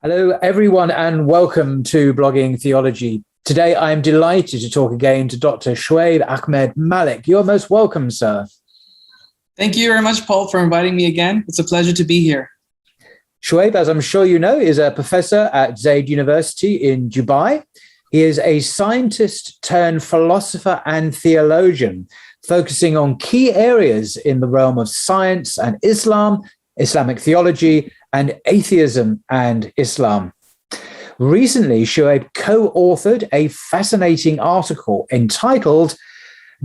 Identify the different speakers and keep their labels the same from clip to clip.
Speaker 1: Hello, everyone, and welcome to Blogging Theology. Today, I'm delighted to talk again to Dr. Shoaib Ahmed Malik. You're most welcome, sir.
Speaker 2: Thank you very much, Paul, for inviting me again. It's a pleasure to be here.
Speaker 1: Shoaib, as I'm sure you know, is a professor at Zaid University in Dubai. He is a scientist turned philosopher and theologian, focusing on key areas in the realm of science and Islam, Islamic theology, and atheism and Islam. Recently, Shoaib co-authored a fascinating article entitled,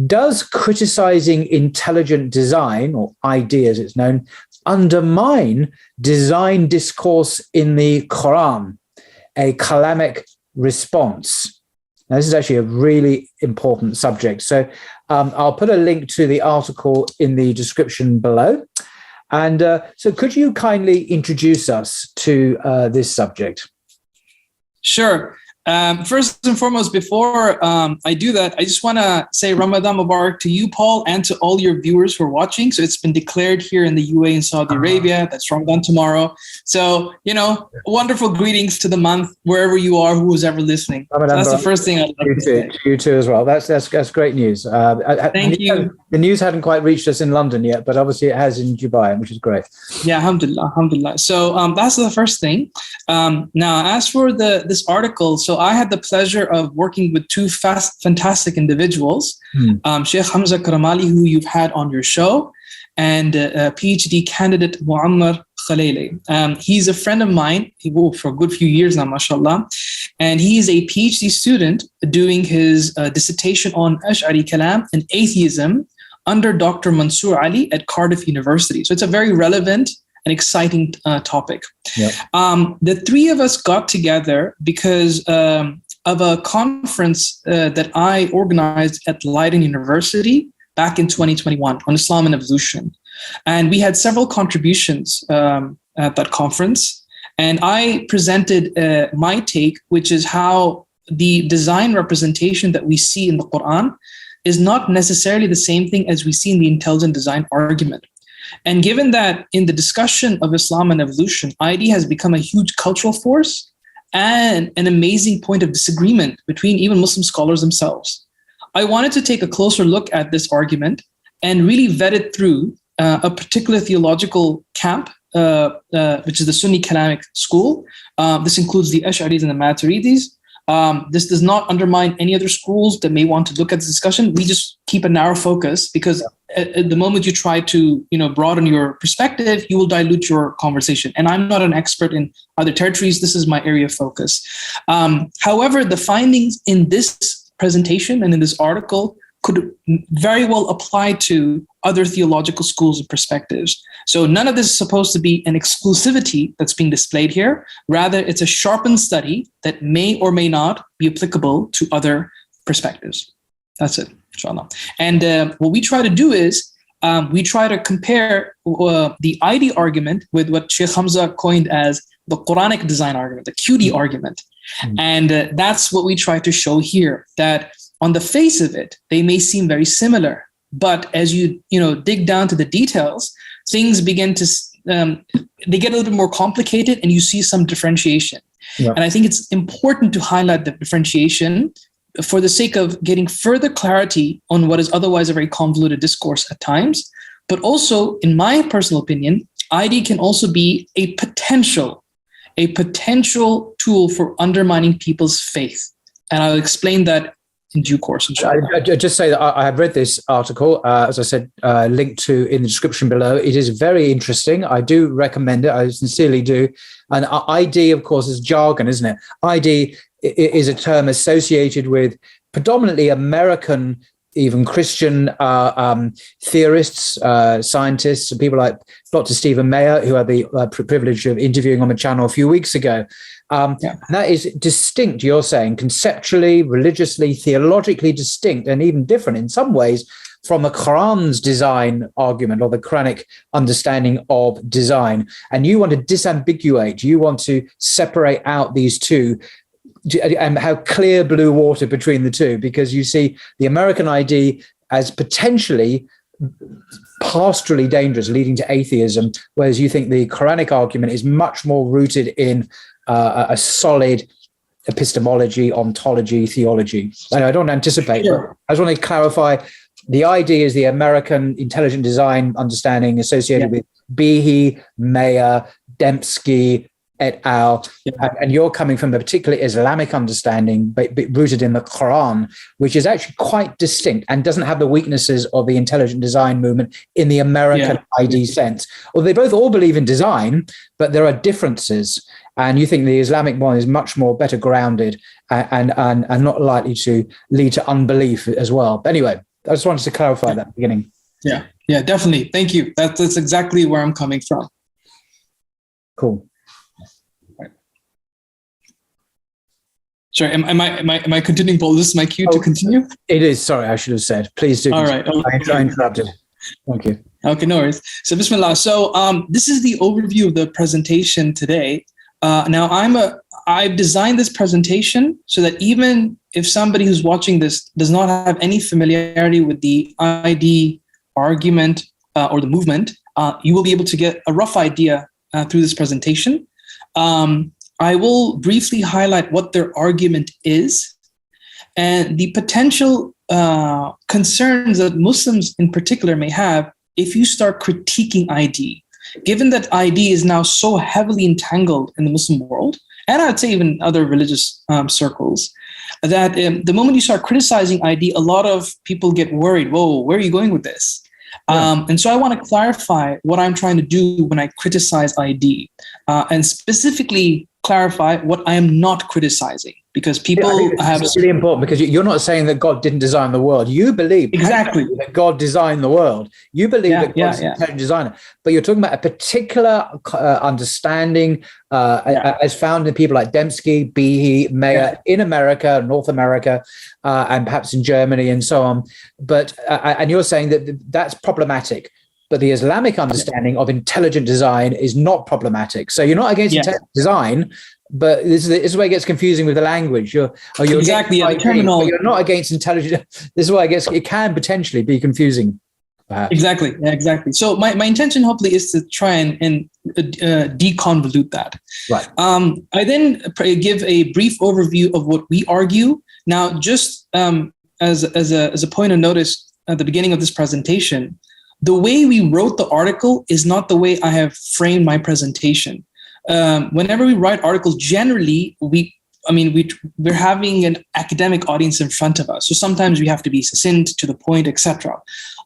Speaker 1: "Does Criticizing Intelligent Design, or ID as it's known, Undermine Design Discourse in the Qur'an? A Kalamic Response?" Now, this is actually a really important subject. So I'll put a link to the article in the description below. And so could you kindly introduce us to this subject?
Speaker 2: Sure. First and foremost, before I do that, I just want to say Ramadan Mubarak to you, Paul, and to all your viewers who are watching. So it's been declared here in the UAE and Saudi Arabia. That's Ramadan tomorrow. So, wonderful greetings to the month, wherever you are, who's ever listening. So that's the first thing I'd like to say.
Speaker 1: You too as well. That's great news.
Speaker 2: Thank you.
Speaker 1: The news hadn't quite reached us in London yet, but obviously it has in Dubai, which is great.
Speaker 2: Yeah, alhamdulillah. So that's the first thing. Now, as for this article, so I had the pleasure of working with two fantastic individuals, Sheikh Hamza Karamali, who you've had on your show, and PhD candidate Muammar Khalili. He's a friend of mine for a good few years now, mashallah. And he is a PhD student doing his dissertation on Ash'ari Kalam and atheism under Dr. Mansour Ali at Cardiff University. So it's a very relevant and exciting topic.
Speaker 1: Yep.
Speaker 2: The three of us got together because of a conference that I organized at Leiden University back in 2021 on Islam and evolution. And we had several contributions at that conference. And I presented my take, which is how the design representation that we see in the Qur'an is not necessarily the same thing as we see in the intelligent design argument. And given that in the discussion of Islam and evolution, ID has become a huge cultural force and an amazing point of disagreement between even Muslim scholars themselves, I wanted to take a closer look at this argument and really vet it through a particular theological camp, which is the Sunni Kalamic school. This includes the Ash'aris and the Maturidis. This does not undermine any other schools that may want to look at this discussion. We just keep a narrow focus because at the moment you try to, broaden your perspective, you will dilute your conversation. And I'm not an expert in other territories. This is my area of focus. However, the findings in this presentation and in this article could very well apply to other theological schools and perspectives. So none of this is supposed to be an exclusivity that's being displayed here. Rather, it's a sharpened study that may or may not be applicable to other perspectives. That's it, inshallah. And what we try to do is we try to compare the ID argument with what Sheikh Hamza coined as the Quranic design argument, the QD argument. And that's what we try to show here, that on the face of it, they may seem very similar, but as you dig down to the details, things begin to they get a little bit more complicated, and you see some differentiation. Yeah. And I think it's important to highlight the differentiation for the sake of getting further clarity on what is otherwise a very convoluted discourse at times. But also, in my personal opinion, ID can also be a potential tool for undermining people's faith, and I'll explain that in due course.
Speaker 1: I just say that I have read this article, as I said, linked to in the description below. It is very interesting. I do recommend it. I sincerely do. And ID, of course, is jargon, isn't it? ID is a term associated with predominantly American, even Christian theorists, scientists, and people like Dr. Stephen Mayer, who had the privilege of interviewing on the channel a few weeks ago. And that is distinct, you're saying, conceptually, religiously, theologically distinct, and even different in some ways from the Quran's design argument or the Quranic understanding of design. And you want to disambiguate, you want to separate out these two and have clear blue water between the two, because you see the American ID as potentially pastorally dangerous, leading to atheism, whereas you think the Quranic argument is much more rooted in a solid epistemology, ontology, theology. And I don't anticipate, but I just want to clarify. The idea is the American intelligent design understanding associated with Behe, Mayer, Dembski, et al. And you're coming from a particularly Islamic understanding, but rooted in the Qur'an, which is actually quite distinct and doesn't have the weaknesses of the intelligent design movement in the American ID sense. Well, they both all believe in design, but there are differences. And you think the Islamic one is much more better grounded and not likely to lead to unbelief as well. But anyway, I just wanted to clarify that at the beginning.
Speaker 2: Yeah, definitely. Thank you. That's exactly where I'm coming from.
Speaker 1: Cool.
Speaker 2: Sorry, am I continuing, Paul? This is my cue to continue?
Speaker 1: It is. Sorry, I should have said. Please do.
Speaker 2: All right.
Speaker 1: I interrupted. Thank you.
Speaker 2: Okay, no worries. So Bismillah. So this is the overview of the presentation today. Now I've designed this presentation so that even if somebody who's watching this does not have any familiarity with the ID argument or the movement, you will be able to get a rough idea through this presentation. I will briefly highlight what their argument is and the potential concerns that Muslims in particular may have if you start critiquing ID. Given that ID is now so heavily entangled in the Muslim world, and I'd say even other religious circles, that the moment you start criticizing ID, a lot of people get worried. Whoa, where are you going with this? And so I want to clarify what I'm trying to do when I criticize ID, and specifically clarify what I am not criticizing, because people have...
Speaker 1: It's really important, because you're not saying that God didn't design the world. You believe
Speaker 2: exactly
Speaker 1: that God designed the world. You believe that God's an intelligent designer, but you're talking about a particular understanding as found in people like Dembski, Behe, Mayer in America, North America, and perhaps in Germany and so on. But and you're saying that that's problematic. But the Islamic understanding of intelligent design is not problematic. So you're not against intelligent design, but this is where it gets confusing with the language. You're
Speaker 2: exactly
Speaker 1: the terminology. You're not against intelligent. This is why it can potentially be confusing. Perhaps.
Speaker 2: Exactly. So my intention hopefully is to try and deconvolute that.
Speaker 1: Right.
Speaker 2: I then give a brief overview of what we argue. Now, just as a point of notice at the beginning of this presentation, the way we wrote the article is not the way I have framed my presentation. Whenever we write articles, generally we're having an academic audience in front of us. So sometimes we have to be succinct, to the point, etc.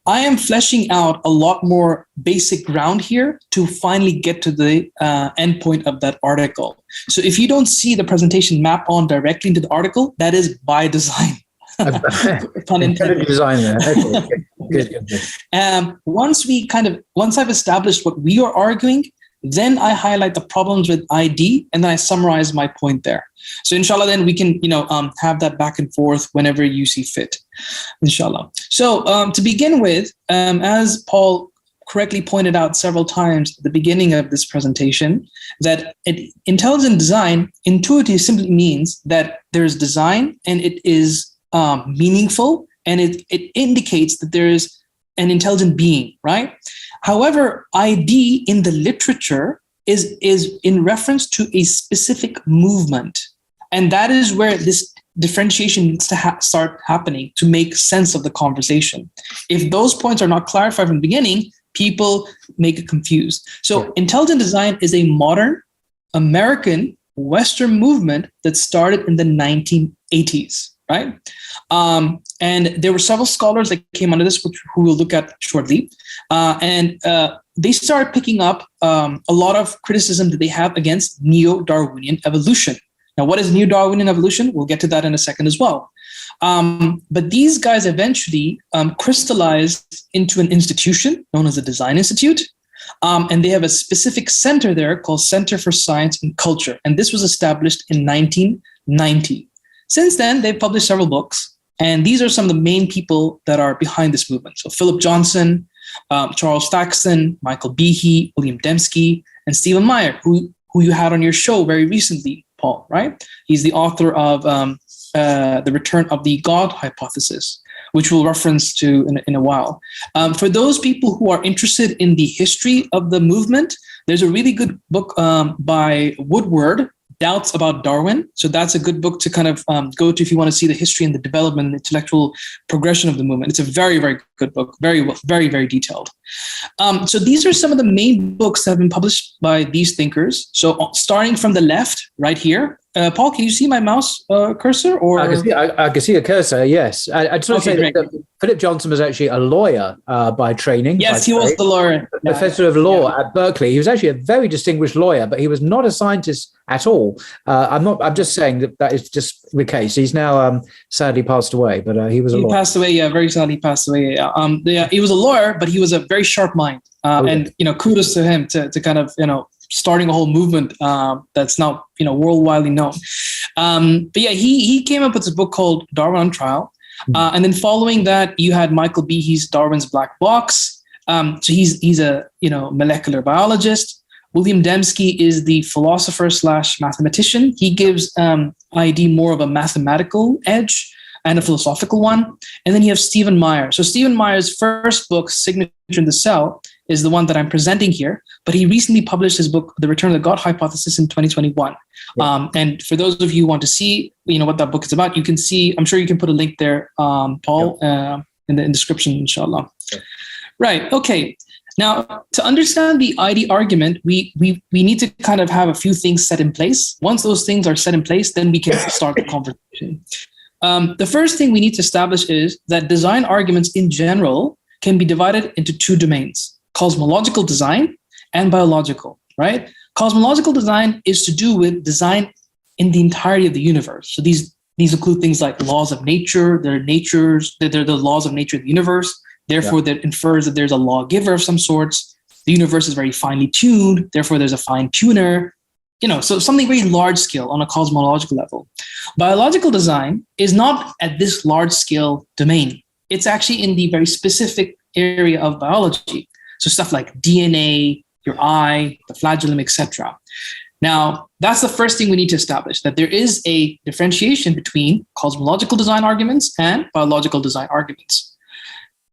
Speaker 2: I am fleshing out a lot more basic ground here to finally get to the end point of that article. So if you don't see the presentation map on directly into the article, that is by design. Pun intended.
Speaker 1: Design there. Okay. Good.
Speaker 2: Once I've established what we are arguing, then I highlight the problems with ID, and then I summarize my point there. So inshallah, then we can have that back and forth whenever you see fit, inshallah. So to begin with, as Paul correctly pointed out several times at the beginning of this presentation, that intelligent design intuitively simply means that there's design and it is meaningful, and it indicates that there is an intelligent being, right? However, ID in the literature is in reference to a specific movement. And that is where this differentiation needs to start happening to make sense of the conversation. If those points are not clarified from the beginning, people make it confused. So intelligent design is a modern American Western movement that started in the 1980s. Right. And there were several scholars that came under this, who we'll look at shortly. And they started picking up a lot of criticism that they have against neo-Darwinian evolution. Now, what is neo-Darwinian evolution? We'll get to that in a second as well. But these guys eventually crystallized into an institution known as the Design Institute. And they have a specific center there called Center for Science and Culture. And this was established in 1990. Since then, they've published several books, and these are some of the main people that are behind this movement. So Philip Johnson, Charles Thaxton, Michael Behe, William Dembski, and Stephen Meyer, who you had on your show very recently, Paul, right? He's the author of The Return of the God Hypothesis, which we'll reference to in a while. For those people who are interested in the history of the movement, there's a really good book by Woodward, Doubts About Darwin. So that's a good book to kind of go to if you want to see the history and the development and the intellectual progression of the movement. It's a very, very good book, very, very detailed. So these are some of the main books that have been published by these thinkers. So starting from the left, right here. Paul, can you see my mouse cursor? Or
Speaker 1: I can see a cursor. Yes, I just want to say that Philip Johnson was actually a lawyer by training.
Speaker 2: Yes, he was the lawyer,
Speaker 1: professor of law at Berkeley. He was actually a very distinguished lawyer, but he was not a scientist at all. I'm just saying that is just the case. He's now sadly passed away, but he was a lawyer.
Speaker 2: He passed away. Yeah, very sadly passed away. He was a lawyer, but he was a very sharp mind. And kudos to him to kind of starting a whole movement that's now worldwide known. But yeah, he came up with a book called Darwin on Trial, and then following that, you had Michael Behe's Darwin's Black Box. So he's a molecular biologist. William Dembski is the philosopher/mathematician. He gives ID more of a mathematical edge and a philosophical one. And then you have Stephen Meyer. So Stephen Meyer's first book, Signature in the Cell, is the one that I'm presenting here. But he recently published his book, The Return of the God Hypothesis, in 2021. Yeah. And for those of you who want to see, what that book is about, you can see. I'm sure you can put a link there, Paul, in the description, inshallah. Yeah. Right. Okay. Now, to understand the ID argument, we need to kind of have a few things set in place. Once those things are set in place, then we can start the conversation. The first thing we need to establish is that design arguments in general can be divided into two domains: cosmological design and biological, right? Cosmological design is to do with design in the entirety of the universe. So these include things like laws of nature. They're the laws of nature of the universe. Therefore, that infers that there's a lawgiver of some sorts. The universe is very finely tuned. Therefore, there's a fine tuner. So something very large scale on a cosmological level. Biological design is not at this large scale domain. It's actually in the very specific area of biology. So stuff like DNA, your eye, the flagellum, etc. Now, that's the first thing we need to establish, that there is a differentiation between cosmological design arguments and biological design arguments.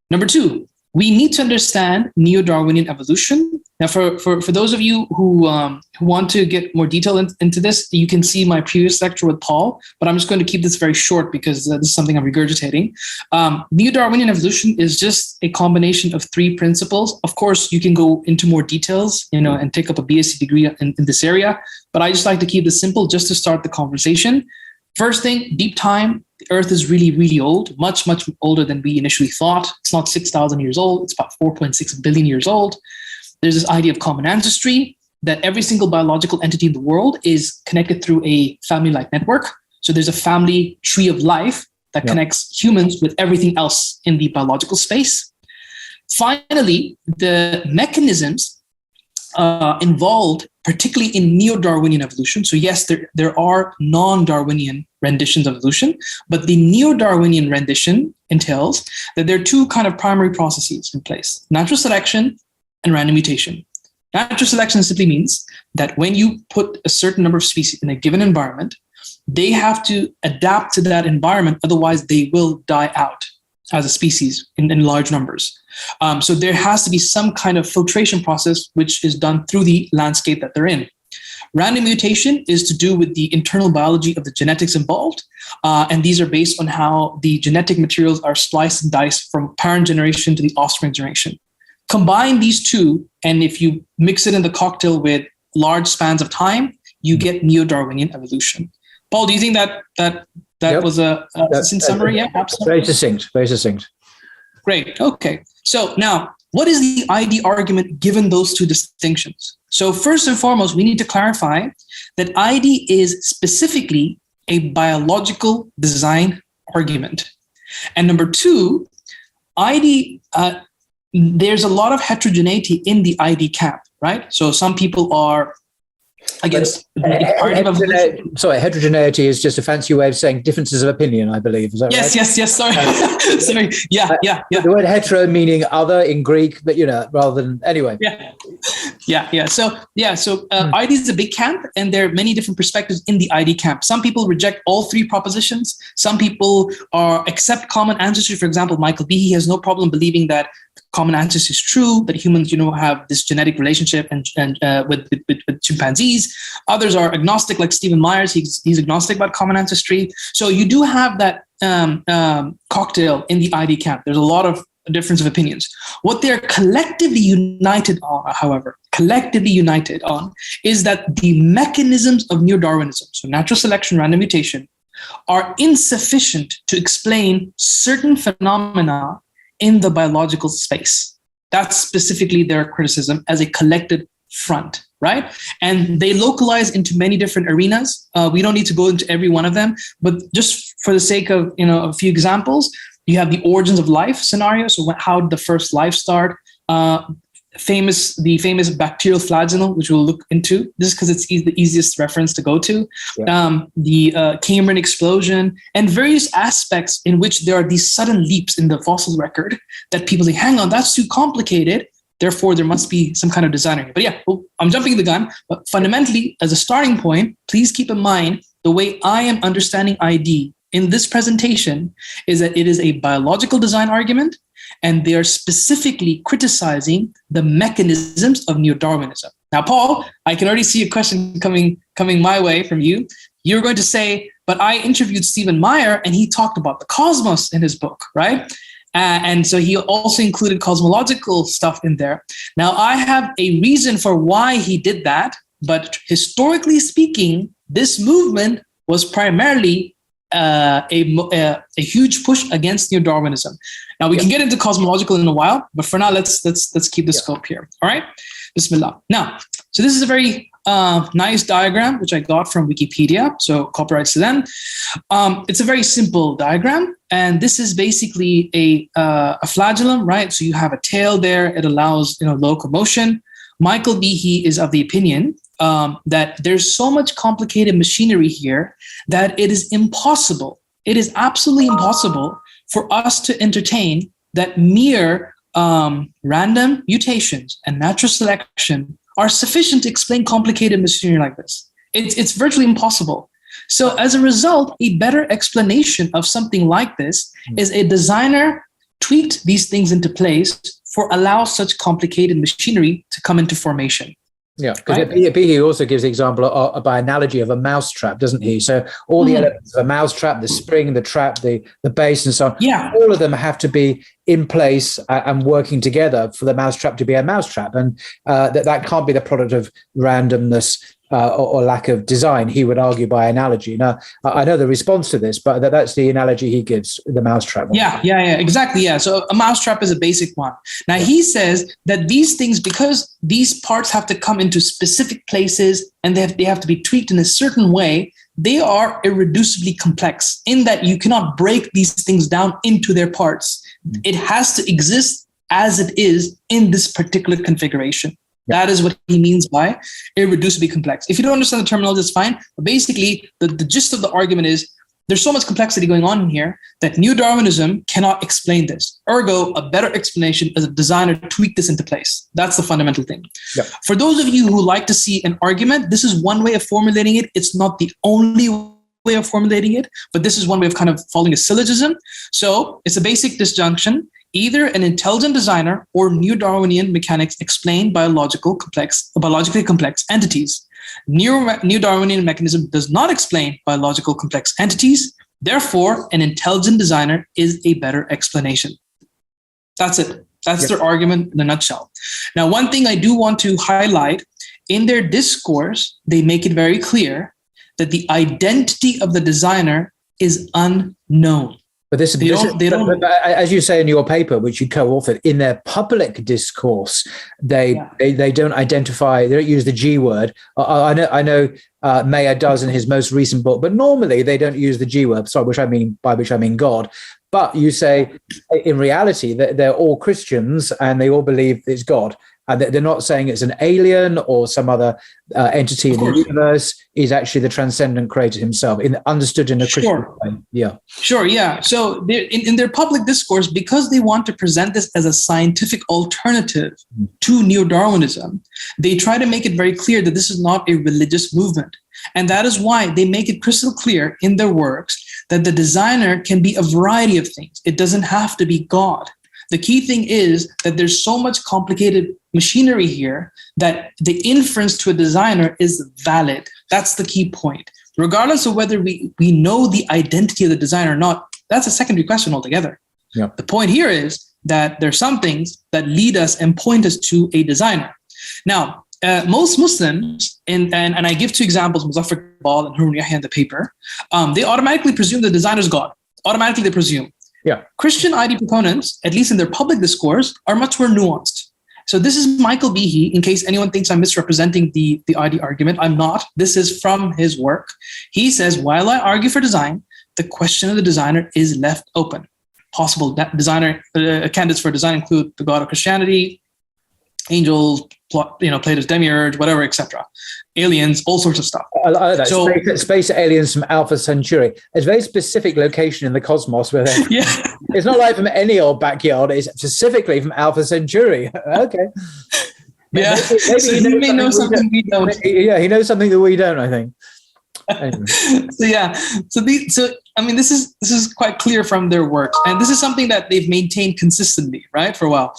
Speaker 2: Number two, we need to understand neo-Darwinian evolution. Now, for those of you who want to get more detail into this, you can see my previous lecture with Paul, but I'm just going to keep this very short because this is something I'm regurgitating. Neo-Darwinian evolution is just a combination of three principles. Of course, you can go into more details, and take up a BSc degree in this area, but I just like to keep this simple just to start the conversation. First thing, deep time. The Earth is really, really old, much, much older than we initially thought. It's not 6,000 years old. It's about 4.6 billion years old. There's this idea of common ancestry, that every single biological entity in the world is connected through a family-like network. So there's a family tree of life that connects humans with everything else in the biological space. Finally, the mechanisms involved, particularly in neo-Darwinian evolution. So yes, there are non-Darwinian renditions of evolution, but the neo-Darwinian rendition entails that there are two kind of primary processes in place: natural selection and random mutation. Natural selection simply means that when you put a certain number of species in a given environment, they have to adapt to that environment, otherwise they will die out as a species in large numbers. So there has to be some kind of filtration process which is done through the landscape that they're in. Random mutation is to do with the internal biology of the genetics involved. And these are based on how the genetic materials are sliced and diced from parent generation to the offspring generation. Combine these two, and if you mix it in the cocktail with large spans of time, you get neo-Darwinian evolution. Paul, do you think that was a succinct summary? Yeah, absolutely.
Speaker 1: Very succinct.
Speaker 2: Great. Okay. So now, what is the ID argument given those two distinctions? So first and foremost, we need to clarify that ID is specifically a biological design argument. And number two, ID, there's a lot of heterogeneity in the ID camp, right? So some people are against
Speaker 1: heterogeneity is just a fancy way of saying differences of opinion, I believe. Is that right?
Speaker 2: Yes. Sorry. Sorry. Yeah.
Speaker 1: The word hetero meaning other in Greek, but rather than anyway.
Speaker 2: Yeah. So ID is a big camp, and there are many different perspectives in the ID camp. Some people reject all three propositions. Some people accept common ancestry. For example, Michael Behe has no problem believing that common ancestry is true, that humans, have this genetic relationship and with chimpanzees. Others are agnostic, like Stephen Myers. He's agnostic about common ancestry. So you do have that cocktail in the ID camp. There's a lot of difference of opinions. What they're collectively united on, however, is that the mechanisms of neo-Darwinism, so natural selection, random mutation, are insufficient to explain certain phenomena in the biological space. That's specifically their criticism as a collected front, right? And they localize into many different arenas. We don't need to go into every one of them, but just for the sake of a few examples, you have the origins of life scenario. So how did the first life start? The famous bacterial flagellum, which we'll look into, just because it's the easiest reference to go to. Yeah. The Cambrian explosion, and various aspects in which there are these sudden leaps in the fossil record that people say, hang on, that's too complicated. Therefore, there must be some kind of designer. But yeah, I'm jumping the gun. But fundamentally, as a starting point, please keep in mind the way I am understanding ID in this presentation is that it is a biological design argument, and they are specifically criticizing the mechanisms of neo-Darwinism. Now, Paul, I can already see a question coming my way from you. You're going to say, but I interviewed Stephen Meyer and he talked about the cosmos in his book, right? And so he also included cosmological stuff in there. Now, I have a reason for why he did that, but historically speaking, this movement was primarily a huge push against neo-Darwinism. Now we can get into cosmological in a while, but for now let's keep the scope here. All right, Bismillah. Now, so this is a very nice diagram which I got from Wikipedia. So copyrights to them. It's a very simple diagram, and this is basically a flagellum, right? So you have a tail there. It allows locomotion. Michael Behe is of the opinion that there's so much complicated machinery here that it is impossible. It is absolutely impossible for us to entertain that mere random mutations and natural selection are sufficient to explain complicated machinery like this. It's virtually impossible. So as a result, a better explanation of something like this is a designer tweaked these things into place for allow such complicated machinery to come into formation.
Speaker 1: Yeah, because Behe also gives the example by analogy of a mousetrap, doesn't he? So all the elements of a mousetrap, the spring, the trap, the base, and so on, all of them have to be in place and working together for the mousetrap to be a mousetrap. And that can't be the product of randomness or lack of design, he would argue by analogy. Now, I know the response to this, but that's the analogy he gives, the mousetrap.
Speaker 2: Yeah, exactly. Yeah. So a mousetrap is a basic one. Now, he says that these things, because these parts have to come into specific places and they have to be tweaked in a certain way, they are irreducibly complex in that you cannot break these things down into their parts. It has to exist as it is in this particular configuration. That is what he means by irreducibly complex. If you don't understand the terminology, it's fine. But basically, the gist of the argument is there's so much complexity going on in here that neo-Darwinism cannot explain this. Ergo, a better explanation is a designer tweak this into place. That's the fundamental thing. Yeah. For those of you who like to see an argument, this is one way of formulating it. It's not the only way of formulating it, but this is one way of kind of following a syllogism. So it's a basic disjunction. Either an intelligent designer or neo-Darwinian mechanics explain biologically complex entities. Neo-Darwinian mechanism does not explain biological complex entities. Therefore, an intelligent designer is a better explanation. That's it. That's their argument in a nutshell. Now, one thing I do want to highlight, in their discourse, they make it very clear that the identity of the designer is unknown.
Speaker 1: But as you say in your paper, which you co-authored, in their public discourse, they don't identify, they don't use the G word. I know Mayer does in his most recent book, but normally they don't use the G word. Sorry, by which I mean God. But you say, in reality, that they're all Christians and they all believe it's God. And they're not saying it's an alien or some other entity in the universe. Is actually the transcendent creator himself, understood in a Christian way. Yeah. Sure,
Speaker 2: yeah. So in their public discourse, because they want to present this as a scientific alternative to neo-Darwinism, they try to make it very clear that this is not a religious movement. And that is why they make it crystal clear in their works that the designer can be a variety of things. It doesn't have to be God. The key thing is that there's so much complicated machinery here that the inference to a designer is valid. That's the key point. Regardless of whether we know the identity of the designer or not, that's a secondary question altogether.
Speaker 1: Yeah.
Speaker 2: The point here is that there's some things that lead us and point us to a designer. Now, most Muslims, and I give two examples, Muzaffar Iqbal and Harun Yahya in the paper, they automatically presume the designer is God. Automatically they presume.
Speaker 1: Yeah.
Speaker 2: Christian ID proponents, at least in their public discourse, are much more nuanced. So this is Michael Behe, in case anyone thinks I'm misrepresenting the ID argument. I'm not. This is from his work. He says, while I argue for design, the question of the designer is left open. Possible designer candidates for design include the God of Christianity, angels, Plato's demiurge, whatever, etc. Aliens, all sorts of stuff.
Speaker 1: I like that. So, space aliens from Alpha Centauri. It's a very specific location in the cosmos where it's not like from any old backyard. It's specifically from Alpha Centauri. Okay.
Speaker 2: Yeah. Maybe so he may know something we don't.
Speaker 1: Yeah, he knows something that we don't, I think. Anyway. This is quite clear from their work, and this is something that they've maintained consistently, right, for a while.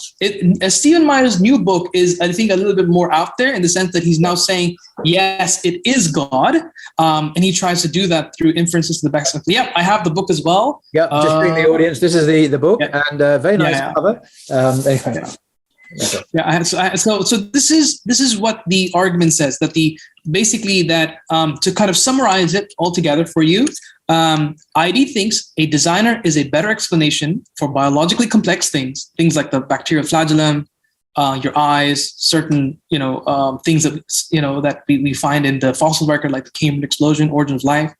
Speaker 1: Stephen Meyer's new book is, I think, a little bit more out there in the sense that he's now saying, yes, it is God, and he tries to do that through inferences to the back. Yep, I have the book as well. Yep, just bring the audience. This is the book, and very nice cover.
Speaker 2: Yeah. So this is what the argument says, that to kind of summarize it all together for you, ID thinks a designer is a better explanation for biologically complex things like the bacterial flagellum, your eyes, certain things that we find in the fossil record, like the Cambrian explosion, origin of life,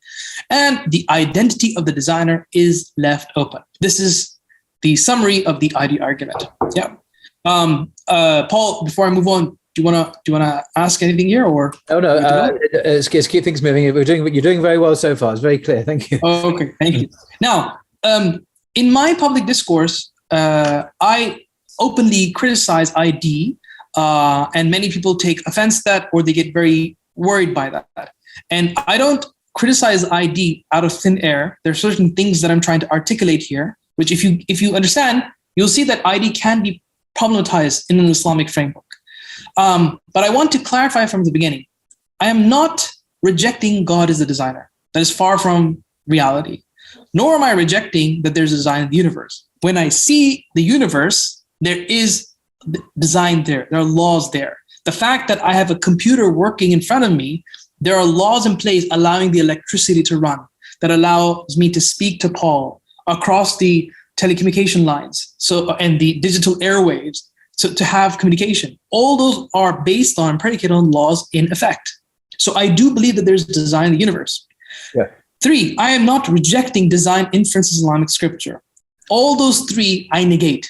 Speaker 2: and the identity of the designer is left open. This is the summary of the ID argument. Yeah. Paul, before I move on, do you wanna ask anything here, or?
Speaker 1: Oh no, let's keep things moving. You're doing very well so far. It's very clear. Thank you.
Speaker 2: Okay, thank you. Now, in my public discourse, I openly criticize ID, and many people take offense to that, or they get very worried by that. And I don't criticize ID out of thin air. There are certain things that I'm trying to articulate here, which if you understand, you'll see that ID can be problematized in an Islamic framework. But I want to clarify from the beginning, I am not rejecting God as a designer. That is far from reality. Nor am I rejecting that there's a design in the universe. When I see the universe, there is design there. There are laws there. The fact that I have a computer working in front of me, there are laws in place allowing the electricity to run, that allows me to speak to Paul across the telecommunication lines, and the digital airwaves, so to have communication. All those are based on, predicated on laws in effect. So I do believe that there's design in the universe. Yeah. 3, I am not rejecting design inferences in Islamic scripture. All those 3 I negate.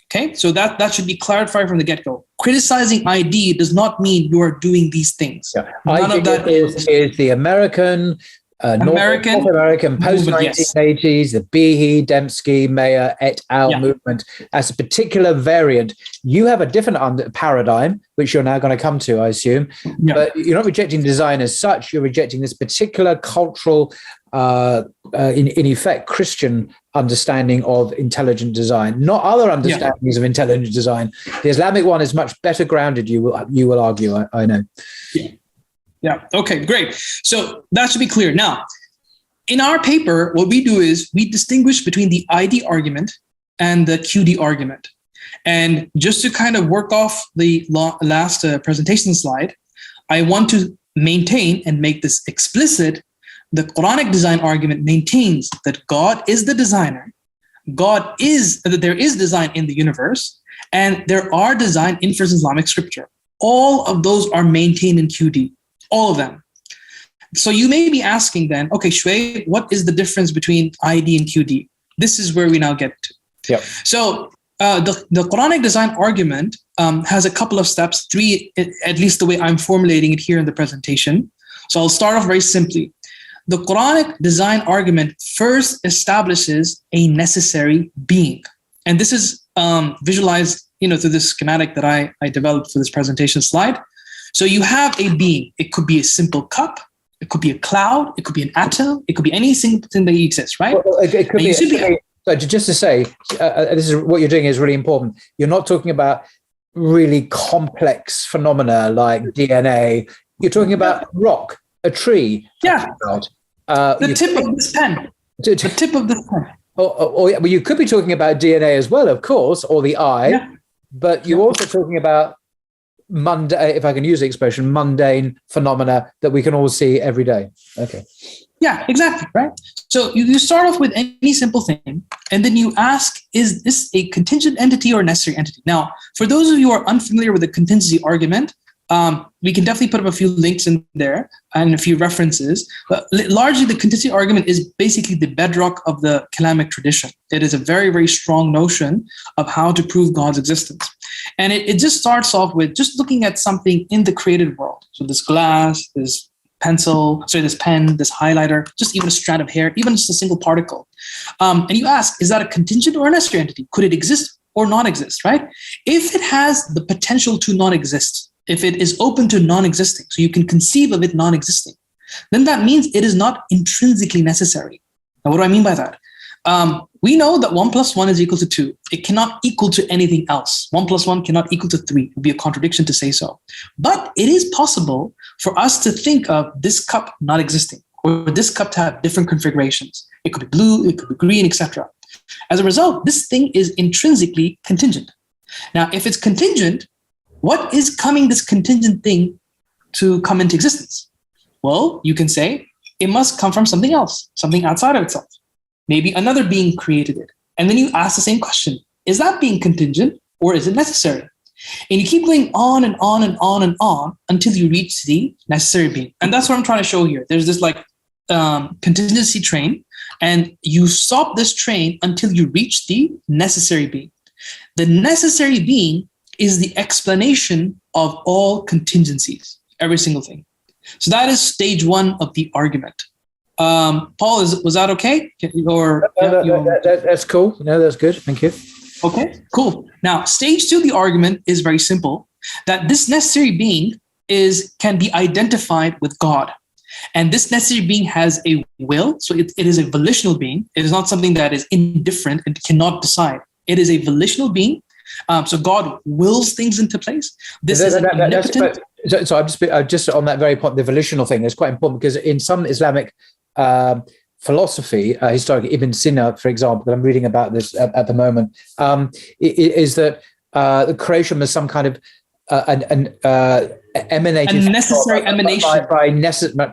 Speaker 2: Okay, so that should be clarified from the get-go. Criticizing ID does not mean you are doing these things. Yeah.
Speaker 1: None of that is the American North American post-1980s, the Behe, Dembski, Mayer et al. Movement as a particular variant. You have a different paradigm, which you're now going to come to, I assume. Yeah. But you're not rejecting design as such. You're rejecting this particular cultural, in effect, Christian understanding of intelligent design, not other understandings of intelligent design. The Islamic one is much better grounded, you will argue, I know.
Speaker 2: Yeah. Okay, great. So that should be clear. Now, in our paper, what we do is we distinguish between the ID argument and the QD argument. And just to kind of work off the last presentation slide, I want to maintain and make this explicit. The Quranic design argument maintains that God is the designer. That there is design in the universe, and there are design inferences in Islamic scripture. All of those are maintained in QD. All of them. So you may be asking then, okay, Shoaib, what is the difference between ID and QD? This is where we now get to.
Speaker 1: Yeah.
Speaker 2: So the Quranic design argument has a couple of steps, 3, at least the way I'm formulating it here in the presentation. So I'll start off very simply. The Quranic design argument first establishes a necessary being. And this is visualized through this schematic that I developed for this presentation slide. So you have a being. It could be a simple cup. It could be a cloud. It could be an atom. It could be any single thing that exists, right?
Speaker 1: Well, it could be So just to say, this is what you're doing is really important. You're not talking about really complex phenomena like DNA. You're talking about a rock, a tree.
Speaker 2: Yeah. The tip of this pen. The tip of this pen.
Speaker 1: Well, you could be talking about DNA as well, of course, or the eye, but you're also talking about mundane, if I can use the expression, mundane phenomena that we can all see every day. Okay.
Speaker 2: Yeah, exactly, right? So you start off with any simple thing, and then you ask, is this a contingent entity or a necessary entity? Now, for those of you who are unfamiliar with the contingency argument, we can definitely put up a few links in there and a few references. But largely, the contingency argument is basically the bedrock of the Kalamic tradition. It is a very, very strong notion of how to prove God's existence. And it just starts off with just looking at something in the created world. So this glass, this this pen, this highlighter, just even a strand of hair, even just a single particle. And you ask, is that a contingent or a necessary entity? Could it exist or not exist, right? If it has the potential to not exist, if it is open to non-existing, so you can conceive of it non-existing, then that means it is not intrinsically necessary. Now, what do I mean by that? We know that 1 + 1 is equal to 2. It cannot equal to anything else. 1 + 1 cannot equal to 3. It would be a contradiction to say so. But it is possible for us to think of this cup not existing, or this cup to have different configurations. It could be blue, it could be green, etc. As a result, this thing is intrinsically contingent. Now, if it's contingent, what is coming this contingent thing to come into existence? Well, you can say it must come from something else, something outside of itself. Maybe another being created it. And then you ask the same question. Is that being contingent or is it necessary? And you keep going on and on and on and on until you reach the necessary being. And that's what I'm trying to show here. There's this contingency train, and you stop this train until you reach the necessary being. The necessary being is the explanation of all contingencies, every single thing. So that is stage 1 of the argument. Paul, was that okay?
Speaker 1: That's cool. No, that's good. Thank you.
Speaker 2: Okay, cool. Now, stage 2 of the argument is very simple, that this necessary being can be identified with God. And this necessary being has a will, so it is a volitional being. It is not something that is indifferent and cannot decide. It is a volitional being. So God wills things into place. This is omnipotent.
Speaker 1: So I'm just on that very point, the volitional thing is quite important, because in some Islamic philosophy, historically, Ibn Sina, for example, that I'm reading about this at the moment, is that the creation was some kind of emanated
Speaker 2: necessary emanation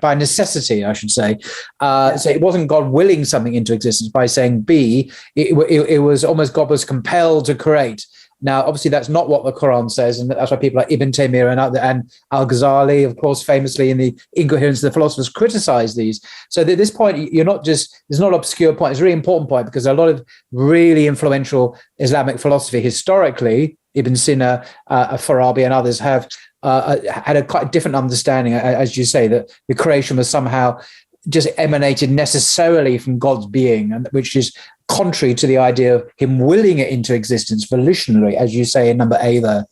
Speaker 1: by necessity, I should say. So it wasn't God willing something into existence by saying be. It was almost God was compelled to create. Now, obviously, that's not what the Quran says, and that's why people like Ibn Taymiyyah and Al-Ghazali, of course, famously in the Incoherence of the Philosophers, criticize these. So at this point, you're not just, it's not an obscure point, it's a really important point, because a lot of really influential Islamic philosophy historically, Ibn Sina, Farabi, and others have had a quite different understanding, as you say, that the creation was somehow just emanated necessarily from God's being, and which is contrary to the idea of him willing it into existence volitionally, as you say in number A there.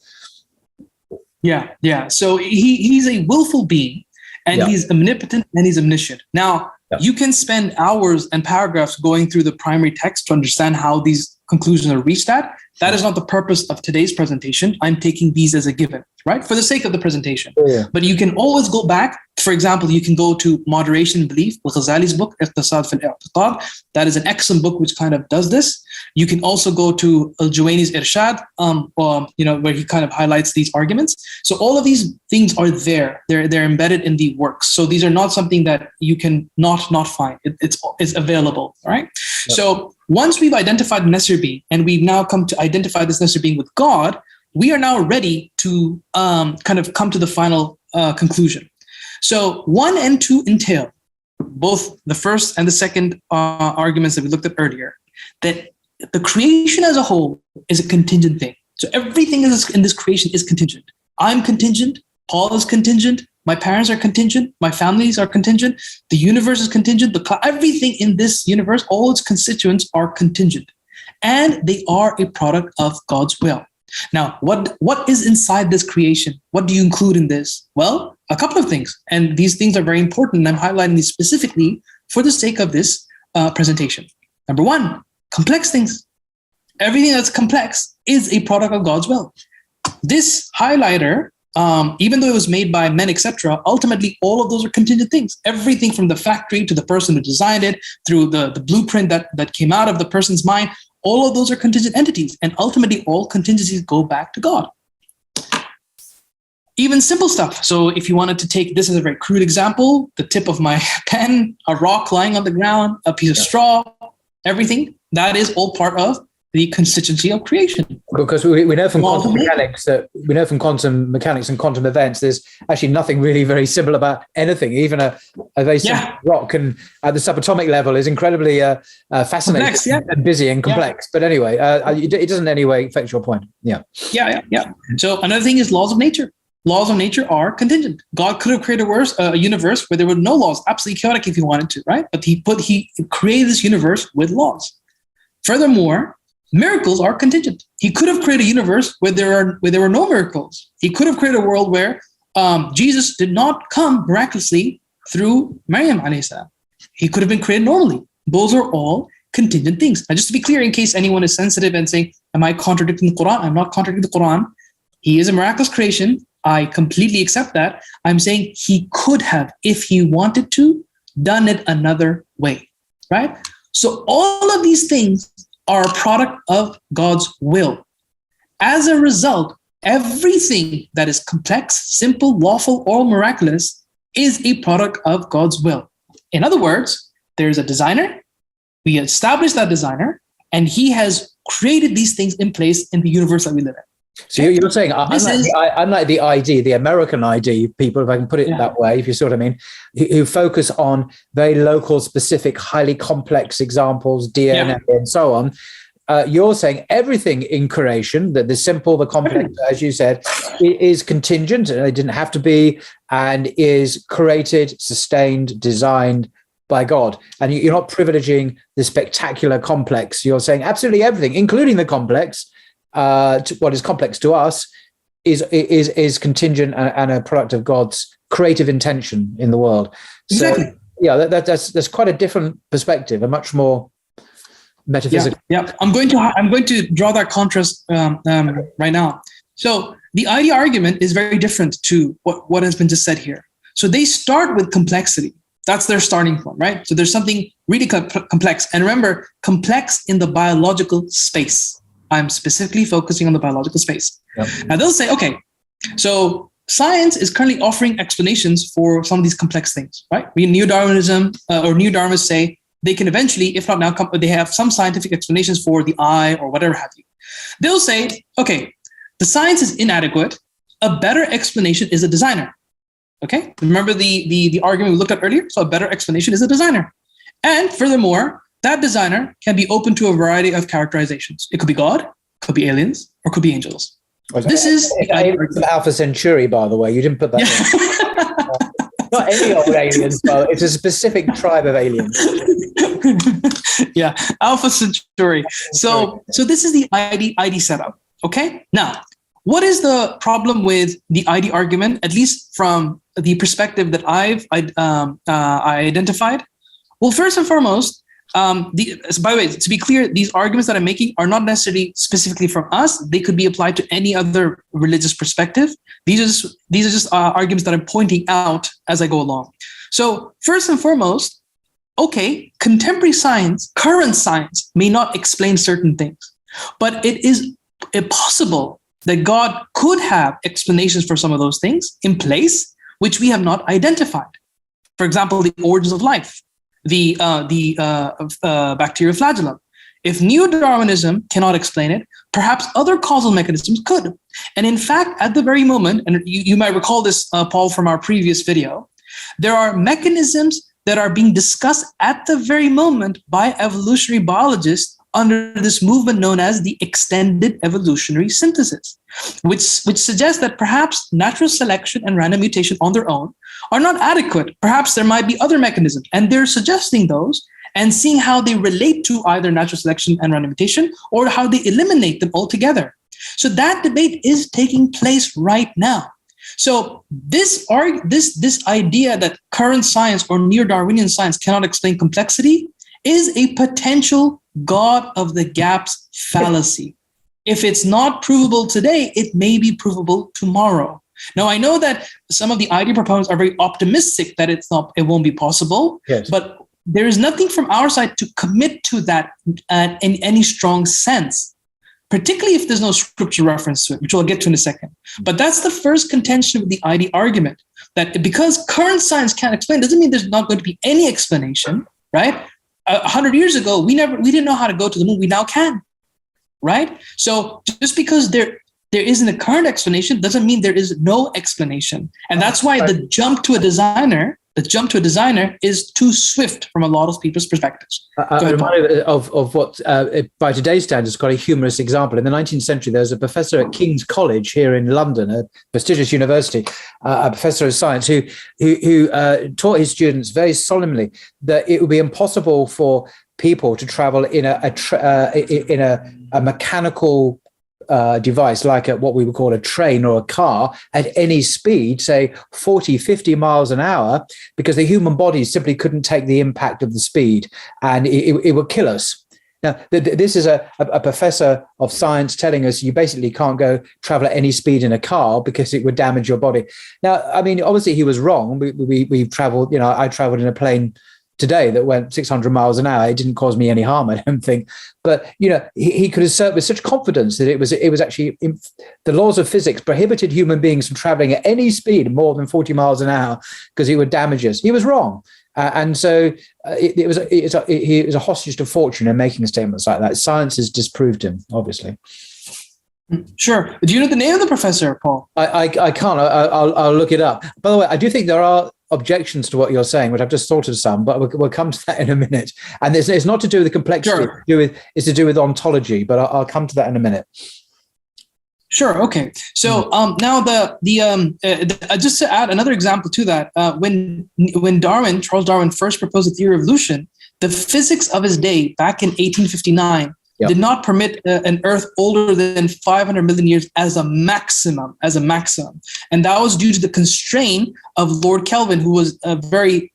Speaker 2: Yeah. So he's a willful being, and he's omnipotent and he's omniscient. Now, you can spend hours and paragraphs going through the primary text to understand how these conclusions are reached at. That is not the purpose of today's presentation. I'm taking these as a given, right? For the sake of the presentation.
Speaker 1: Yeah.
Speaker 2: But you can always go back. For example, you can go to Moderation and Belief, Al-Ghazali's book, Iqtisad fil I'tiqad. That is an excellent book which kind of does this. You can also go to Al-Juwayni's Irshad, where he kind of highlights these arguments. So all of these things are there. They're embedded in the works. So these are not something that you can not find. It's available, all right? Yep. So once we've identified the necessary being, and we've now come to identify this necessary being with God, we are now ready to kind of come to the final conclusion. So 1 and 2 entail, both the first and the second arguments that we looked at earlier, that the creation as a whole is a contingent thing. So everything in this creation is contingent. I'm contingent. Paul is contingent. My parents are contingent. My families are contingent. The universe is contingent. Everything in this universe, all its constituents are contingent. And they are a product of God's will. Now, what is inside this creation? What do you include in this? Well, a couple of things. And these things are very important. And I'm highlighting these specifically for the sake of this presentation. Number 1, complex things. Everything that's complex is a product of God's will. This highlighter, even though it was made by men, etc., ultimately all of those are contingent things. Everything from the factory to the person who designed it, through the blueprint that came out of the person's mind, all of those are contingent entities. And ultimately all contingencies go back to God. Even simple stuff. So if you wanted to take this as a very crude example, the tip of my pen, a rock lying on the ground, a piece of straw, everything, that is all part of the constituency of creation.
Speaker 1: Because we know from quantum mechanics and quantum events, there's actually nothing really very simple about anything. Even a very simple rock can, at the subatomic level, is incredibly fascinating, complex, and busy and complex. But anyway, it doesn't in any way affect your point. Yeah. So another thing is laws of nature. Laws of nature are contingent. God could have created a universe where there were no laws, absolutely chaotic if he wanted to, right? But he created this universe with laws. Furthermore, miracles are contingent. He could have created a universe where there were no miracles. He could have created a world where Jesus did not come miraculously through Maryam alayhi salam. He could have been created normally. Those are all contingent things. Now, just to be clear, in case anyone is sensitive and saying, am I contradicting the Quran? I'm not contradicting the Quran. He is a miraculous creation. I completely accept that. I'm saying he could have, if he wanted to, done it another way, right? So all of these things are a product of God's will. As a result, everything that is complex, simple, lawful, or miraculous is a product of God's will. In other words, there's a designer, we established that designer, and he has created these things in place in the universe that we live in. So you're saying, unlike the ID, the American ID people, if I can put it that way, if you see what I mean, who focus on very local, specific, highly complex examples, DNA and so on, you're saying everything in creation, that the simple, the complex, as you said, is contingent, and it didn't have to be, and is created, sustained, designed by God. And you're not privileging the spectacular complex. You're saying absolutely everything, including the complex, what is complex to us is contingent and a product of God's creative intention in the world.
Speaker 2: Exactly.
Speaker 1: So that's quite a different perspective, a much more metaphysical.
Speaker 2: Yeah. I'm going to draw that contrast right now. So the ID argument is very different to what has been just said here. So they start with complexity. That's their starting point, right? So there's something really complex. And remember, complex in the biological space. I'm specifically focusing on the biological space. Yep. Now they'll say, okay, so science is currently offering explanations for some of these complex things, right? Neo-Darwinism or Neo-Darwinists say they can eventually, if not now, they have some scientific explanations for the eye or whatever have you. They'll say, okay, the science is inadequate. A better explanation is a designer. Okay, remember the argument we looked at earlier? So a better explanation is a designer. And furthermore, that designer can be open to a variety of characterizations. It could be God, could be aliens, or could be angels. This is
Speaker 1: Alpha Centauri, by the way. You didn't put that in. Not any old aliens, but it's a specific tribe of aliens.
Speaker 2: Alpha Centauri. So this is the ID setup. Okay. Now, what is the problem with the ID argument, at least from the perspective that I identified? Well, first and foremost, by the way, to be clear, these arguments that I'm making are not necessarily specifically from us. They could be applied to any other religious perspective. These are just arguments that I'm pointing out as I go along. So first and foremost, okay, contemporary science, current science may not explain certain things, but it is possible that God could have explanations for some of those things in place, which we have not identified. For example, the origins of life. The bacterial flagellum. If neo-Darwinism cannot explain it, perhaps other causal mechanisms could. And in fact, at the very moment, and you might recall this, Paul, from our previous video, there are mechanisms that are being discussed at the very moment by evolutionary biologists under this movement known as the extended evolutionary synthesis, which suggests that perhaps natural selection and random mutation on their own are not adequate. Perhaps there might be other mechanisms, and they're suggesting those and seeing how they relate to either natural selection and random mutation or how they eliminate them altogether. So that debate is taking place right now. So this idea that current science or neo-Darwinian science cannot explain complexity is a potential God of the gaps fallacy. If it's not provable today, it may be provable tomorrow. Now, I know that some of the idea proponents are very optimistic that it won't be possible,
Speaker 1: yes,
Speaker 2: but there is nothing from our side to commit to that in any strong sense, particularly if there's no scripture reference to it, which we'll get to in a second. But that's the first contention with the ID argument, that because current science can't explain doesn't mean there's not going to be any explanation, right? 100 years ago, we didn't know how to go to the moon. We now can, right? So just because there isn't a current explanation doesn't mean there is no explanation. And that's why the jump to a designer is too swift from a lot of people's perspectives.
Speaker 1: I'm reminded of what, by today's standards, is quite a humorous example. In the 19th century, there was a professor at King's College here in London, a prestigious university, a professor of science, who taught his students very solemnly that it would be impossible for people to travel in a mechanical device like what we would call a train or a car at any speed, say 40, 50 miles an hour, because the human body simply couldn't take the impact of the speed and it would kill us. Now, this is a professor of science telling us you basically can't go travel at any speed in a car because it would damage your body. Now, I mean, obviously he was wrong. We've traveled, I traveled in a plane today that went 600 miles an hour. It didn't cause me any harm, I don't think. But, he could assert with such confidence that it was actually the laws of physics prohibited human beings from traveling at any speed more than 40 miles an hour because it would damage us. He was wrong. And so he was a hostage to fortune in making statements like that. Science has disproved him, obviously.
Speaker 2: Sure. Do you know the name of the professor, Paul?
Speaker 1: I can't. I'll look it up. By the way, I do think there are objections to what you're saying, which I've just thought of some, but we'll come to that in a minute. And it's not to do with the complexity,
Speaker 2: sure.
Speaker 1: It's to do with ontology, but I'll come to that in a minute.
Speaker 2: Sure. Okay. So now just to add another example to that, when Charles Darwin first proposed the theory of evolution, the physics of his day back in 1859 did not permit an Earth older than 500 million years as a maximum. And that was due to the constraint of Lord Kelvin, who was a very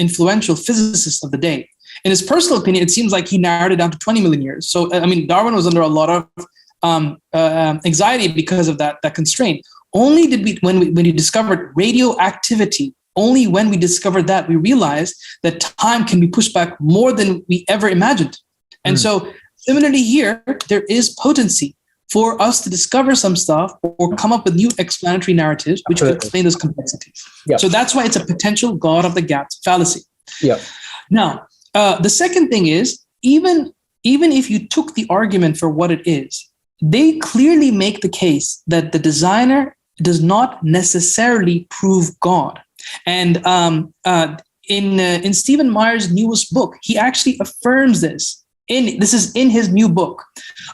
Speaker 2: influential physicist of the day. In his personal opinion, it seems like he narrowed it down to 20 million years. So, Darwin was under a lot of anxiety because of that constraint. Only did when he discovered radioactivity, only when we discovered that, we realized that time can be pushed back more than we ever imagined. And so similarly here, there is potency for us to discover some stuff or come up with new explanatory narratives which will explain those complexities. Yep. So that's why it's a potential God of the gaps fallacy.
Speaker 1: Yeah.
Speaker 2: Now, the second thing is, even if you took the argument for what it is, they clearly make the case that the designer does not necessarily prove God. And in Stephen Meyer's newest book, he actually affirms this. This is in his new book.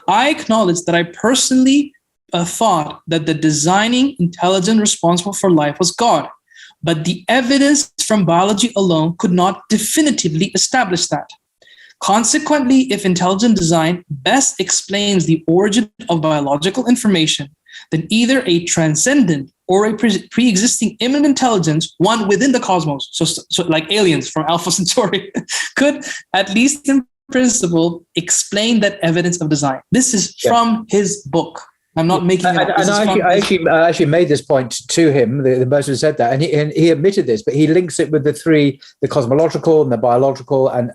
Speaker 2: I acknowledge that I personally thought that the designing intelligence responsible for life was God, but the evidence from biology alone could not definitively establish that. Consequently, if intelligent design best explains the origin of biological information, then either a transcendent or a pre-existing immanent intelligence, one within the cosmos, so like aliens from Alpha Centauri, could at least in principle explain that evidence of design. This is from his book. I'm not making it up.
Speaker 1: And I actually made this point to him, the person who said that, and he admitted this, but he links it with the cosmological and the biological and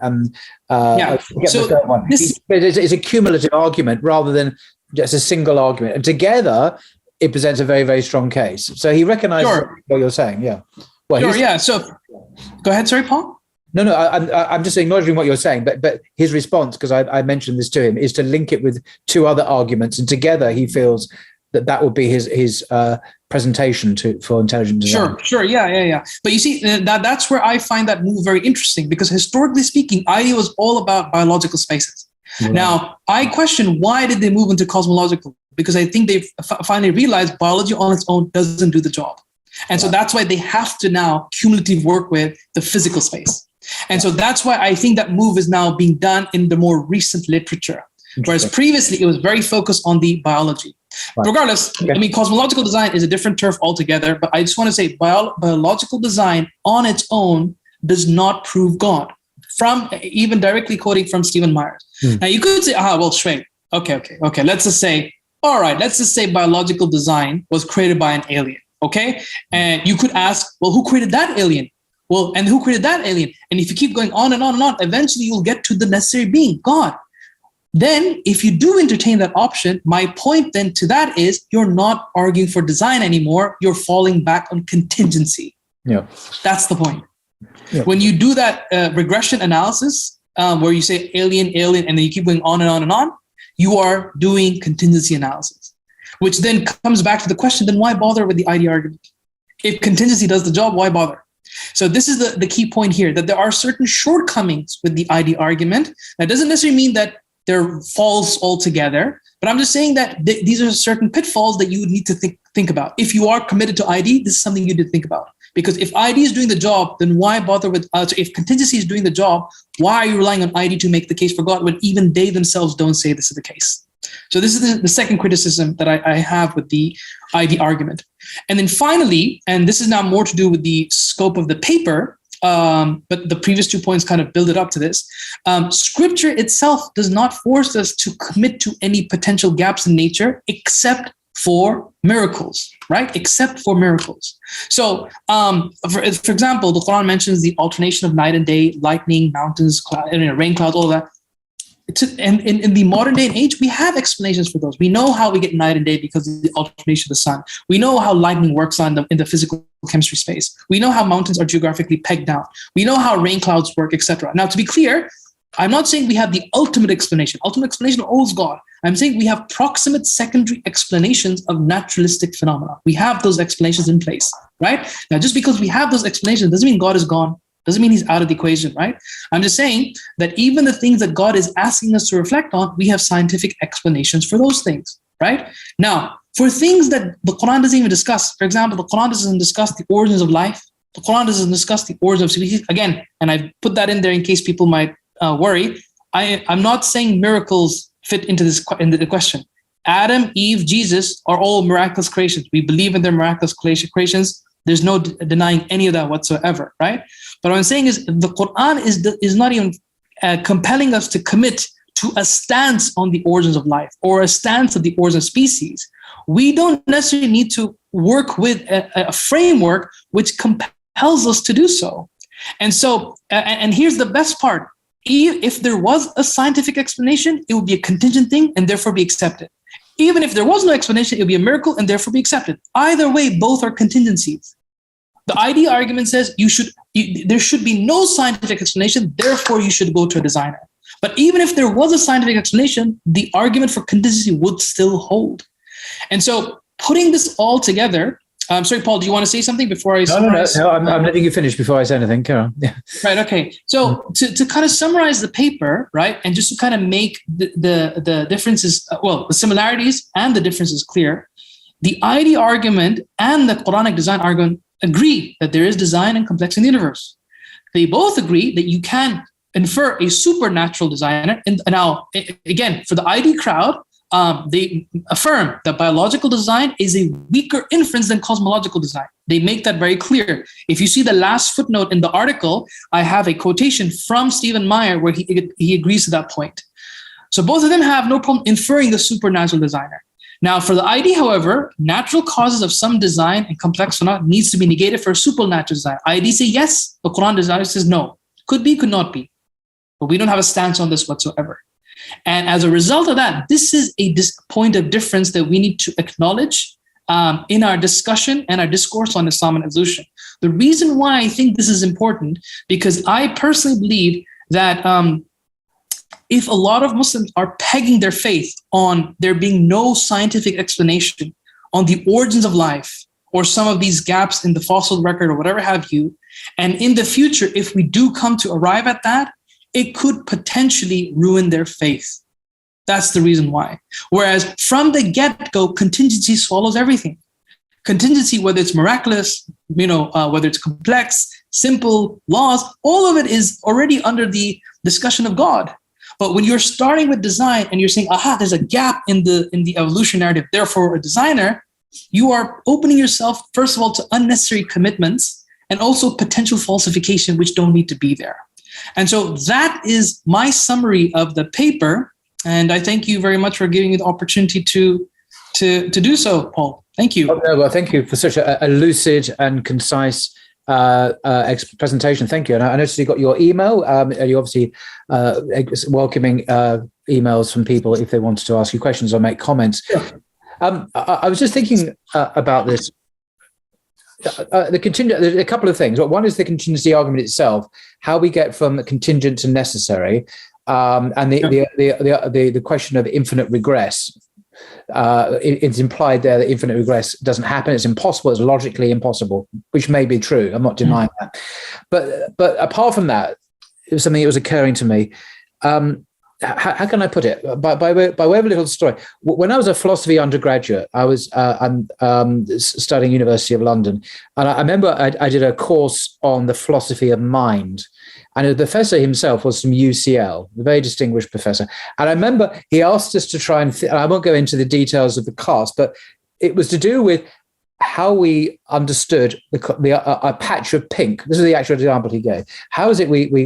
Speaker 2: So
Speaker 1: the third one. It's a cumulative argument rather than just a single argument. And together, it presents a very, very strong case. So he recognizes what you're saying. Yeah. Well,
Speaker 2: So go ahead. Sorry, Paul.
Speaker 1: No, I'm just acknowledging what you're saying, but his response, because I mentioned this to him, is to link it with two other arguments, and together he feels that would be his presentation for intelligent design.
Speaker 2: Sure, yeah. But you see, that's where I find that move very interesting, because historically speaking, IDEA was all about biological spaces. Right. Now, I question why did they move into cosmological? Because I think they've finally realized biology on its own doesn't do the job. And so that's why they have to now cumulatively work with the physical space. And so that's why I think that move is now being done in the more recent literature, whereas previously it was very focused on the biology. Right. Regardless, cosmological design is a different turf altogether, but I just want to say biological design on its own does not prove God. from even directly quoting from Stephen Myers. Now you could say, well, Shoaib, okay. Let's just say biological design was created by an alien. Okay. And you could ask, well, who created that alien? Well, and who created that alien? And if you keep going on and on and on, eventually you'll get to the necessary being, God. Then if you do entertain that option, my point then to that is you're not arguing for design anymore. You're falling back on contingency.
Speaker 1: Yeah.
Speaker 2: That's the point.
Speaker 1: Yeah.
Speaker 2: When you do that regression analysis, where you say alien, and then you keep going on and on and on, you are doing contingency analysis, which then comes back to the question, then why bother with the ID argument? If contingency does the job, why bother? So this is the key point here, that there are certain shortcomings with the ID argument. That doesn't necessarily mean that they're false altogether, but I'm just saying that these are certain pitfalls that you would need to think about. If you are committed to ID, this is something you need to think about. Because if ID is doing the job, then why bother with, so if contingency is doing the job, why are you relying on ID to make the case for God when even they themselves don't say this is the case? So this is the second criticism that I have with the ID argument. And then finally, and this is now more to do with the scope of the paper, but the previous 2 points kind of build it up to this. Scripture itself does not force us to commit to any potential gaps in nature except for miracles, right? Except for miracles. So, for example, the Quran mentions the alternation of night and day, lightning, mountains, rain clouds, all that. And in the modern day and age, we have explanations for those. We know how we get night and day because of the alternation of the sun. We know how lightning works in the physical chemistry space. We know how mountains are geographically pegged down. We know how rain clouds work, etc. Now, to be clear, I'm not saying we have the ultimate explanation. Ultimate explanation owes God. I'm saying we have proximate secondary explanations of naturalistic phenomena. We have those explanations in place, right? Now, just because we have those explanations doesn't mean God is gone. Doesn't mean he's out of the equation, right? I'm just saying that even the things that God is asking us to reflect on, we have scientific explanations for those things, right? Now, for things that the Quran doesn't even discuss, for example, the Quran doesn't discuss the origins of life. The Quran doesn't discuss the origins of species. Again, and I put that in there in case people might worry. I'm not saying miracles fit into the question. Adam, Eve, Jesus are all miraculous creations. We believe in their miraculous creations. There's no denying any of that whatsoever, right? But what I'm saying is the Quran is not even compelling us to commit to a stance on the origins of life or a stance of the origins of species. We don't necessarily need to work with a framework which compels us to do so. And so, and here's the best part. If there was a scientific explanation, it would be a contingent thing and therefore be accepted. Even if there was no explanation, it would be a miracle and therefore be accepted. Either way, both are contingencies. The ID argument says there should be no scientific explanation, therefore you should go to a designer. But even if there was a scientific explanation, the argument for contingency would still hold. And so putting this all together, I'm sorry, Paul, do you want to say something before I summarize?
Speaker 1: No, I'm letting you finish before I say anything. Carry on. Yeah.
Speaker 2: Right, okay. So to kind of summarize the paper, right, and just to kind of make the differences, the similarities and the differences clear, the ID argument and the Quranic design argument agree that there is design and complexity in the universe. They both agree that you can infer a supernatural designer. And now, again, for the ID crowd, they affirm that biological design is a weaker inference than cosmological design. They make that very clear. If you see the last footnote in the article, I have a quotation from Stephen Meyer where he agrees to that point. So both of them have no problem inferring the supernatural designer. Now, for the ID, however, natural causes of some design and complex phenomena needs to be negated for a supernatural design. ID say yes, the Quran designer says no. Could be, could not be. But we don't have a stance on this whatsoever. And as a result of that, this is a point of difference that we need to acknowledge in our discussion and our discourse on Islam and evolution. The reason why I think this is important, because I personally believe that if a lot of Muslims are pegging their faith on there being no scientific explanation on the origins of life or some of these gaps in the fossil record or whatever have you, and in the future, if we do come to arrive at that, it could potentially ruin their faith. That's the reason why. Whereas from the get-go, contingency swallows everything. Contingency, whether it's miraculous, whether it's complex, simple, laws, all of it is already under the discussion of God. But when you're starting with design and you're saying, there's a gap in the evolution narrative, therefore a designer, you are opening yourself, first of all, to unnecessary commitments and also potential falsification, which don't need to be there. And so that is my summary of the paper. And I thank you very much for giving me the opportunity to do so, Paul. Thank you.
Speaker 1: Oh, no, well, thank you for such a lucid and concise presentation. Thank you. And I noticed you got your email. You obviously welcoming emails from people if they wanted to ask you questions or make comments.
Speaker 2: Sure.
Speaker 1: I was just thinking about this. There's a couple of things. One is the contingency argument itself, how we get from contingent to necessary, and the question of infinite regress. It's implied there that infinite regress doesn't happen. It's impossible. It's logically impossible, which may be true. I'm not denying that. But apart from that, it was something that was occurring to me. How can I put it? By way of a little story. When I was a philosophy undergraduate, I was studying University of London, and I remember I did a course on the philosophy of mind. And the professor himself was from UCL, a very distinguished professor. And I remember he asked us to try and I won't go into the details of the class, but it was to do with how we understood a patch of pink. This is the actual example he gave. How is it we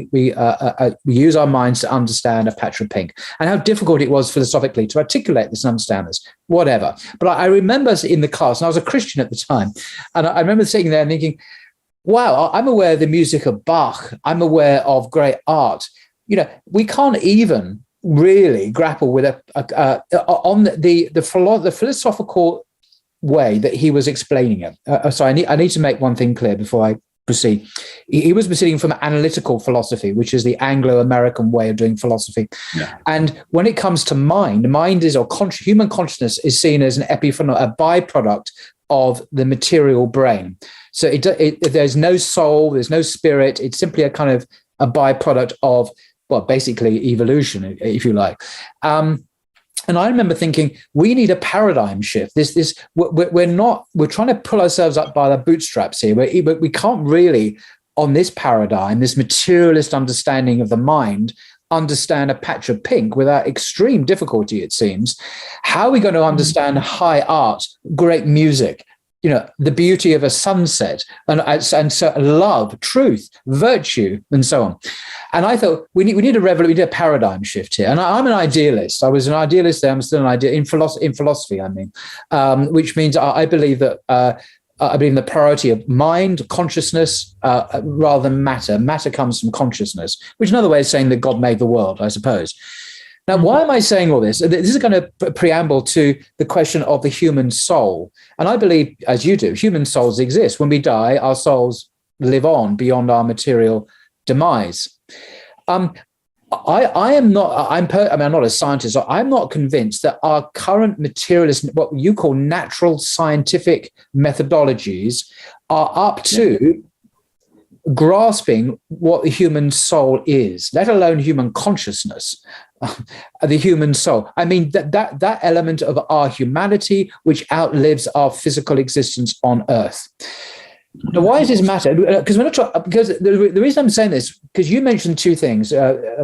Speaker 1: use our minds to understand a patch of pink, and how difficult it was philosophically to articulate this and understand this, whatever. But I remember in the class, and I was a Christian at the time, and I remember sitting there and thinking, wow, I'm aware of the music of Bach. I'm aware of great art. We can't even really grapple with on the philosophical way that he was explaining it. So I need to make one thing clear before I proceed. He was proceeding from analytical philosophy, which is the Anglo-American way of doing philosophy. Yeah. And when it comes to mind is, or human consciousness is seen as an epiphenomenon, a byproduct of the material brain. So there's no soul, there's no spirit. It's simply a kind of a byproduct of, well, basically evolution, if you like. And I remember thinking, we need a paradigm shift. We're trying to pull ourselves up by the bootstraps here. We can't really, on this paradigm, this materialist understanding of the mind, understand a patch of pink without extreme difficulty, it seems. How are we going to understand high art, great music, the beauty of a sunset, and so love, truth, virtue, and so on? And I thought we need a paradigm shift here. And I'm an idealist. I was an idealist there. I'm still an idealist in philosophy. I mean, which means I believe that I believe in the priority of mind, consciousness, rather than matter. Matter comes from consciousness, which is another way of saying that God made the world, I suppose. Now, why am I saying all this? This is going to preamble to the question of the human soul. And I believe, as you do, human souls exist. When we die, our souls live on beyond our material demise. I'm not a scientist. So I'm not convinced that our current materialist, what you call natural scientific methodologies, are up to grasping what the human soul is, let alone human consciousness, the human soul. I mean, that element of our humanity which outlives our physical existence on Earth. Now, why does this matter? Because the reason I'm saying this, because you mentioned two things,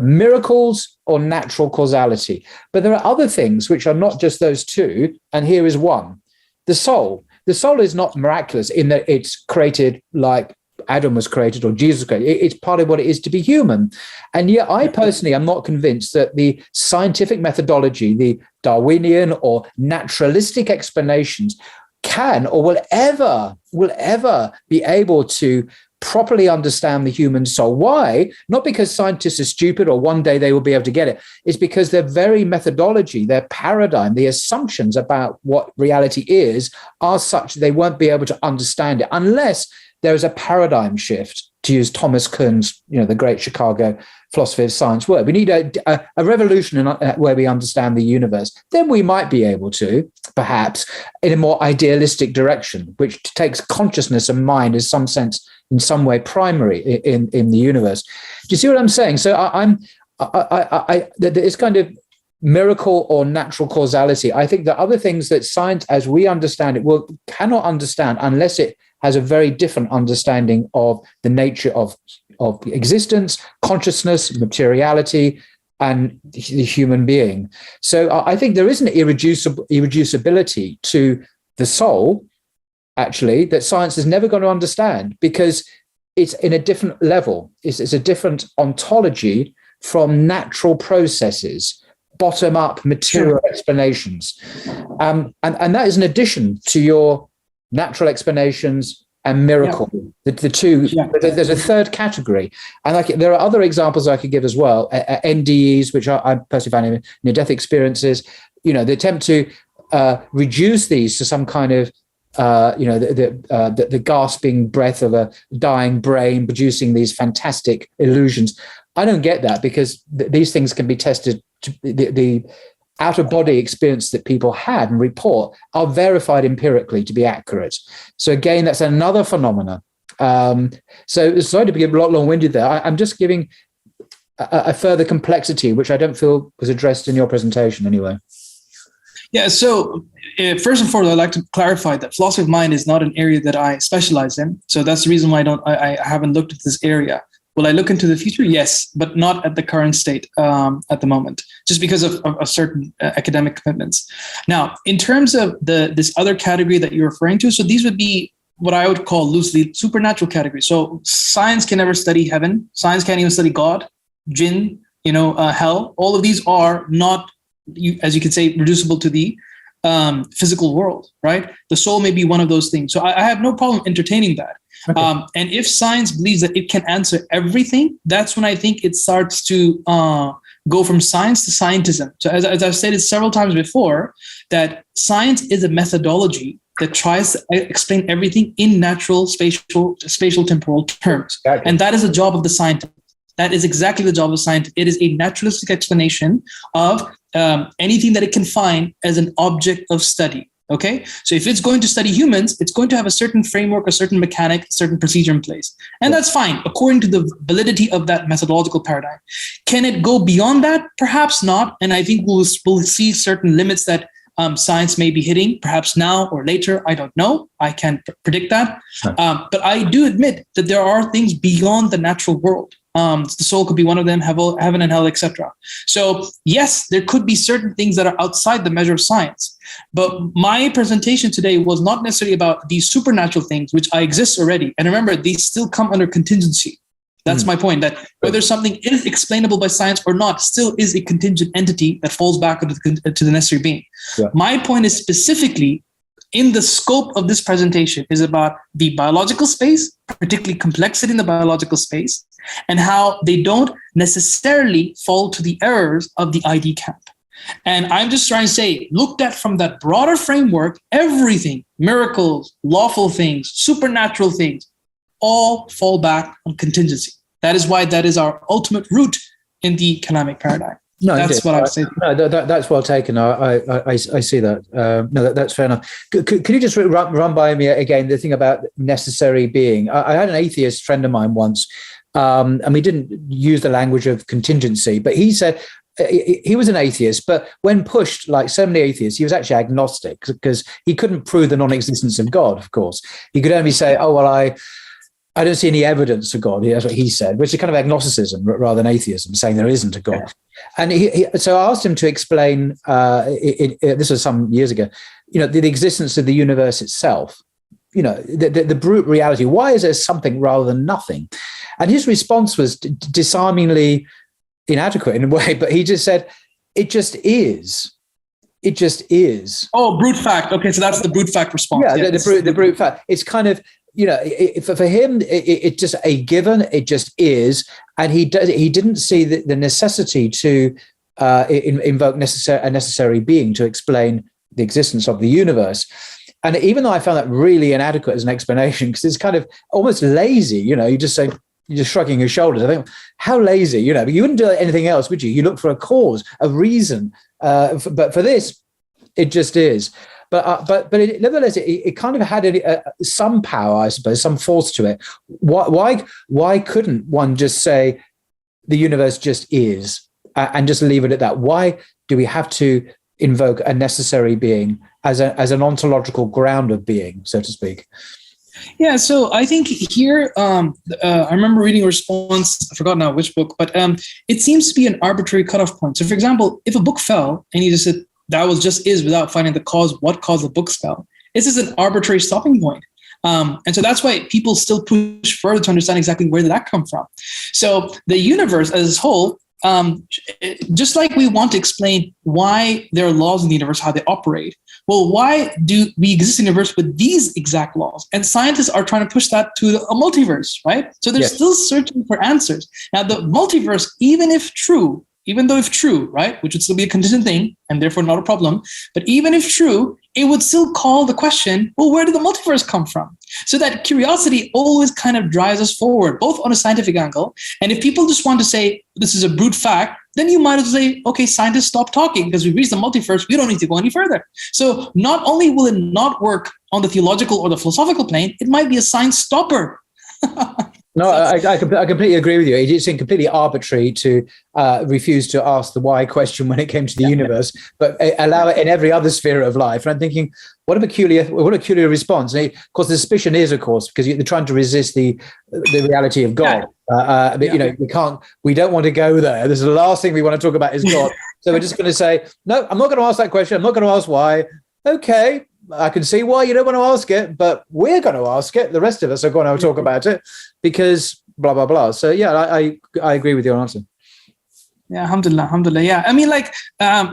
Speaker 1: miracles or natural causality. But there are other things which are not just those two, and here is one. The soul. The soul is not miraculous in that it's created like Adam was created or Jesus was created. It's part of what it is to be human. And yet I personally am not convinced that the scientific methodology, the Darwinian or naturalistic explanations can or will ever be able to properly understand the human soul. Why? Not because scientists are stupid or one day they will be able to get it. It's because their very methodology, their paradigm, the assumptions about what reality is are such they won't be able to understand it unless there is a paradigm shift, to use Thomas Kuhn's, the great Chicago philosophy of science word. We need a revolution in where we understand the universe. Then we might be able to, perhaps, in a more idealistic direction, which takes consciousness and mind as in some way primary in the universe. Do you see what I'm saying? So it's kind of miracle or natural causality. I think that other things that science, as we understand it, cannot understand unless it has a very different understanding of the nature of existence, consciousness, materiality, and the human being. So I think there is an irreducibility to the soul, actually, that science is never going to understand, because it's in a different level. It's a different ontology from natural processes, bottom-up material explanations. And that is an addition to your natural explanations and miracle. The two, there's a third category. And there are other examples I could give as well. NDEs, which I personally find near-death experiences, the attempt to reduce these to some kind of the gasping breath of a dying brain producing these fantastic illusions. I don't get that, because these things can be tested. The out-of-body experience that people had and report are verified empirically to be accurate. So again, that's another phenomena. So sorry to be a lot long-winded there. I'm just giving a further complexity, which I don't feel was addressed in your presentation anyway.
Speaker 2: Yeah, so first and foremost, I'd like to clarify that philosophy of mind is not an area that I specialize in. So that's the reason why I haven't looked at this area. Will I look into the future? Yes, but not at the current state at the moment, just because of certain academic commitments. Now, in terms of this other category that you're referring to, so these would be what I would call loosely supernatural categories. So science can never study heaven. Science can't even study God, jinn, hell. All of these are not, as you could say, reducible to the physical world, right? The soul may be one of those things. So I have no problem entertaining that. Okay. And if science believes that it can answer everything, that's when I think it starts to go from science to scientism. So as I've stated several times before, that science is a methodology that tries to explain everything in natural spatial temporal terms. Exactly. And that is the job of the scientist. That is exactly the job of science. It is a naturalistic explanation of anything that it can find as an object of study. Okay, so if it's going to study humans, it's going to have a certain framework, a certain mechanic, a certain procedure in place. And that's fine, according to the validity of that methodological paradigm. Can it go beyond that? Perhaps not. And I think we'll see certain limits that science may be hitting, perhaps now or later. I don't know. I can't predict that. But I do admit that there are things beyond the natural world. The soul could be one of them, heaven and hell, etc. So yes, there could be certain things that are outside the measure of science. But my presentation today was not necessarily about these supernatural things, which exist already. And remember, these still come under contingency. That's my point, that whether something is explainable by science or not, still is a contingent entity that falls back to the necessary being. Yeah. My point is specifically, in the scope of this presentation, is about the biological space, particularly complexity in the biological space, and how they don't necessarily fall to the errors of the ID camp. And I'm just trying to say, looked at from that broader framework, everything, miracles, lawful things, supernatural things, all fall back on contingency. That is why that is our ultimate root in the Kalamic paradigm. No, that's what I would say.
Speaker 1: No, that's well taken. I see that. No, that's fair enough. Could you just run by me again the thing about necessary being? I had an atheist friend of mine once, and we didn't use the language of contingency, but he said he was an atheist, but when pushed, like so many atheists, he was actually agnostic because he couldn't prove the non-existence of God, of course. He could only say, oh, well, I don't see any evidence of God. That's what he said, which is kind of agnosticism rather than atheism, saying there isn't a God. Yeah. And so I asked him to explain, this was some years ago, the existence of the universe itself, the brute reality. Why is there something rather than nothing? And his response was disarmingly inadequate in a way, but he just said, it just is. It just is.
Speaker 2: Oh, brute fact. Okay, so that's the brute fact response.
Speaker 1: Yeah, the brute fact. It's kind of, for him, it's just a given. It just is, and he didn't see the necessity to invoke a necessary being to explain the existence of the universe. And even though I found that really inadequate as an explanation, because it's kind of almost lazy, you just say, you're just shrugging your shoulders. I think, how lazy, but you wouldn't do anything else, would you? You look for a cause, a reason. But for this, it just is. But nevertheless, it kind of had some power, I suppose, some force to it. Why couldn't one just say the universe just is and just leave it at that? Why do we have to invoke a necessary being as an ontological ground of being, so to speak?
Speaker 2: Yeah, so I think here, I remember reading a response, I forgot now which book, but it seems to be an arbitrary cutoff point. So for example, if a book fell and you just said that was just is without finding the cause, what caused the book to fall, this is an arbitrary stopping point. And so that's why people still push further to understand exactly where did that come from. So the universe as a whole, just like we want to explain why there are laws in the universe, how they operate. Well, why do we exist in the universe with these exact laws? And scientists are trying to push that to a multiverse, right? So they're still searching for answers. Now, the multiverse, even though if true, right, which would still be a contingent thing and therefore not a problem, but even if true, it would still call the question, well, where did the multiverse come from? So that curiosity always kind of drives us forward, both on a scientific angle. And if people just want to say this is a brute fact, then you might as well say, okay, scientists, stop talking because we've reached the multiverse. We don't need to go any further. So not only will it not work on the theological or the philosophical plane, it might be a science stopper.
Speaker 1: No, I completely agree with you. It seemed completely arbitrary to refuse to ask the why question when it came to the universe, but allow it in every other sphere of life. And I'm thinking, what a peculiar response. And of course, the suspicion is, of course, because you're trying to resist the reality of God. But, we don't want to go there. This is the last thing we want to talk about is God. So we're just going to say, no, I'm not going to ask that question. I'm not going to ask why. Okay. I can see why you don't want to ask it, but we're going to ask it. The rest of us are going to talk about it because blah, blah, blah. So, yeah, I agree with your answer.
Speaker 2: Yeah, alhamdulillah. Yeah, I mean,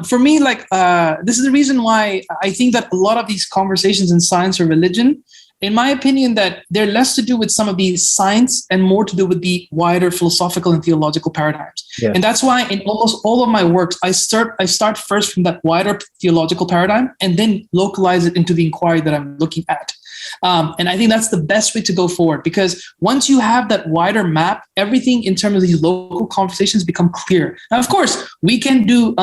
Speaker 2: for me, this is the reason why I think that a lot of these conversations in science or religion, in my opinion, that they're less to do with some of these science and more to do with the wider philosophical and theological paradigms. Yeah. And that's why in almost all of my works, I start first from that wider theological paradigm and then localize it into the inquiry that I'm looking at. And I think that's the best way to go forward, because once you have that wider map, everything in terms of these local conversations become clear. Now, of course, we can do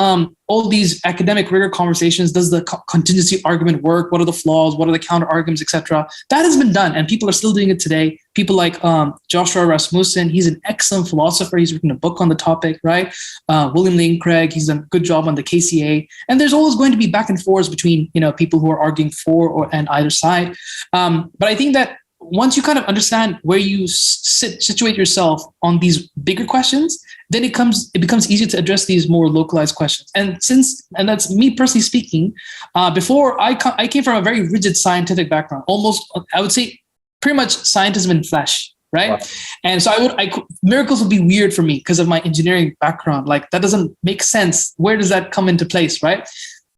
Speaker 2: all these academic rigor conversations. Does the contingency argument work? What are the flaws? What are the counter arguments, etc.? That has been done, and people are still doing it today. People like Joshua Rasmussen, he's an excellent philosopher. He's written a book on the topic, right? William Lane Craig, he's done a good job on the KCA. And there's always going to be back and forth between people who are arguing for and either side. But I think that once you kind of understand where you situate yourself on these bigger questions, then it becomes easier to address these more localized questions. And that's me personally speaking, before I came from a very rigid scientific background, almost, I would say, pretty much scientism in flesh, right? Wow. And so miracles would be weird for me because of my engineering background. Like, that doesn't make sense. Where does that come into place, right?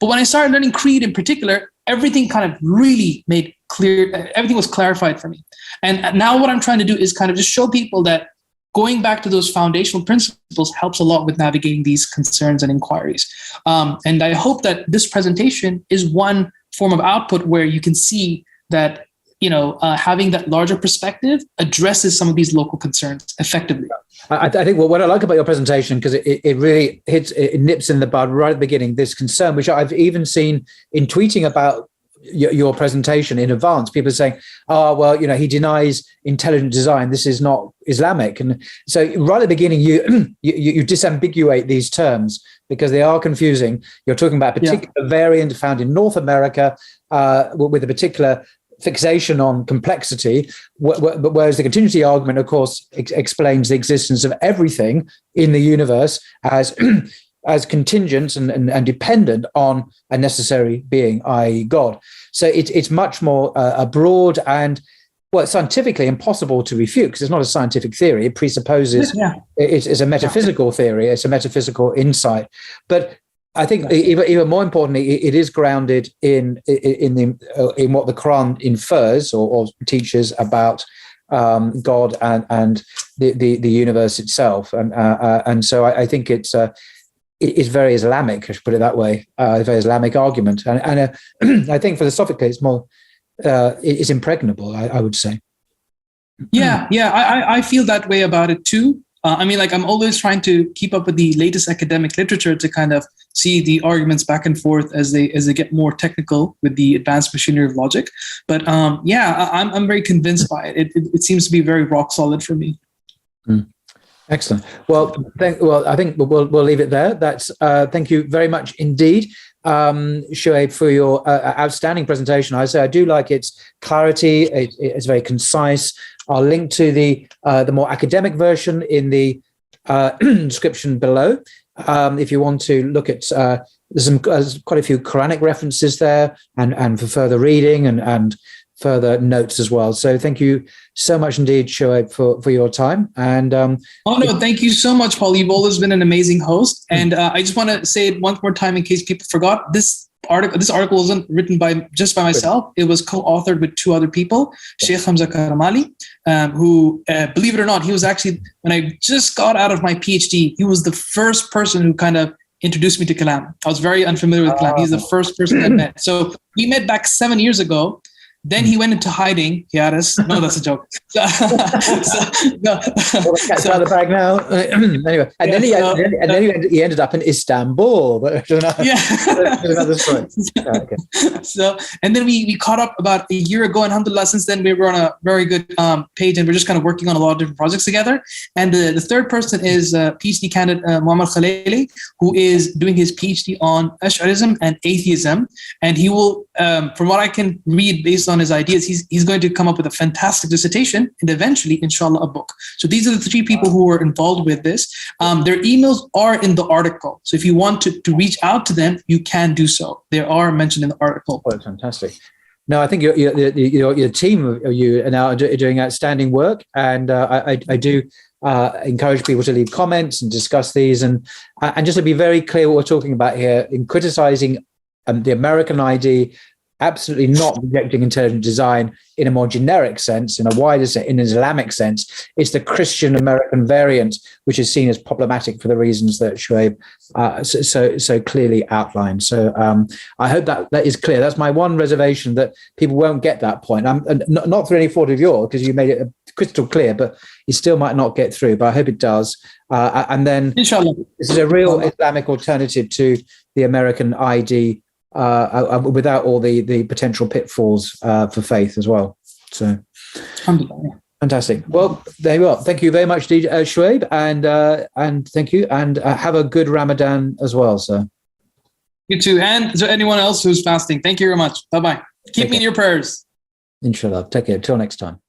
Speaker 2: But when I started learning creed in particular, everything kind of really made clear, everything was clarified for me. And now what I'm trying to do is kind of just show people that going back to those foundational principles helps a lot with navigating these concerns and inquiries. And I hope that this presentation is one form of output where you can see that having that larger perspective addresses some of these local concerns effectively.
Speaker 1: I think what I like about your presentation, because it really it nips in the bud right at the beginning, this concern, which I've even seen in tweeting about your presentation in advance, people saying, he denies intelligent design. This is not Islamic. And so right at the beginning, you disambiguate these terms because they are confusing. You're talking about a particular variant found in North America with a particular fixation on complexity, whereas the contingency argument, of course, explains the existence of everything in the universe as contingent and dependent on a necessary being, i.e. God. So it's much more broad and, scientifically impossible to refute because it's not a scientific theory. It presupposes it's a metaphysical theory. It's a metaphysical insight. But I think even more importantly, it is grounded in what the Quran infers or teaches about God and the universe itself, and so I think it's very Islamic. I should put it that way. A very Islamic argument, and I think philosophically it's more it's impregnable. I would say.
Speaker 2: Yeah, I feel that way about it too. I'm always trying to keep up with the latest academic literature to kind of see the arguments back and forth as they get more technical with the advanced machinery of logic. But I'm very convinced by it. It seems to be very rock solid for me.
Speaker 1: Excellent. Well, I think we'll leave it there. That's thank you very much indeed, Shoaib, for your outstanding presentation. I do like its clarity. It's very concise. I'll link to the more academic version in the description below. If you want to look at, there's quite a few Quranic references there, and for further reading and further notes as well. So thank you so much indeed, Shoaib, for your time. And
Speaker 2: thank you so much, Paul. You've always been an amazing host. And I just want to say it one more time in case people forgot. This article wasn't written by myself. It was co-authored with two other people, Sheikh Hamza Karamali, who, believe it or not, he was actually, when I just got out of my PhD, he was the first person who kind of introduced me to Kalam. I was very unfamiliar with Kalam. He's the first person I met. So we met back 7 years ago. Then he went into hiding. Yaris. No, that's a joke.
Speaker 1: Cat's out of the bag now. Anyway, and then he ended up in Istanbul. But I don't know.
Speaker 2: Yeah.
Speaker 1: Another story. Okay.
Speaker 2: So, and then we caught up about a year ago. And alhamdulillah, since then we were on a very good page, and we're just kind of working on a lot of different projects together. And the third person is PhD candidate Muhammad Khalili, who is doing his PhD on Ash'arism and atheism. And he will, from what I can read based on his ideas, he's going to come up with a fantastic dissertation and eventually, inshallah, a book. So these are the three people who are involved with this. Their emails are in the article. So if you want to reach out to them, you can do so. They are mentioned in the article.
Speaker 1: Oh, that's fantastic. No, I think your team of you are now doing outstanding work. And I do encourage people to leave comments and discuss these. And just to be very clear what we're talking about here, in criticizing the American ID, absolutely not rejecting intelligent design in a more generic sense, in a wider sense, in an Islamic sense. It's the Christian American variant, which is seen as problematic for the reasons that Shoaib so clearly outlined. So I hope that is clear. That's my one reservation, that people won't get that point. Not through any fault of yours, because you made it crystal clear, but you still might not get through. But I hope it does. And then, inshallah, this is a real Islamic alternative to the American ID, without all the potential pitfalls for faith as well. So, fantastic. Well, there you are. Thank you very much, Shoaib, and thank you, and have a good Ramadan as well, sir.
Speaker 2: You too, and to anyone else who's fasting, thank you very much. Bye bye. Keep me in your prayers.
Speaker 1: Inshallah. Take care. Till next time.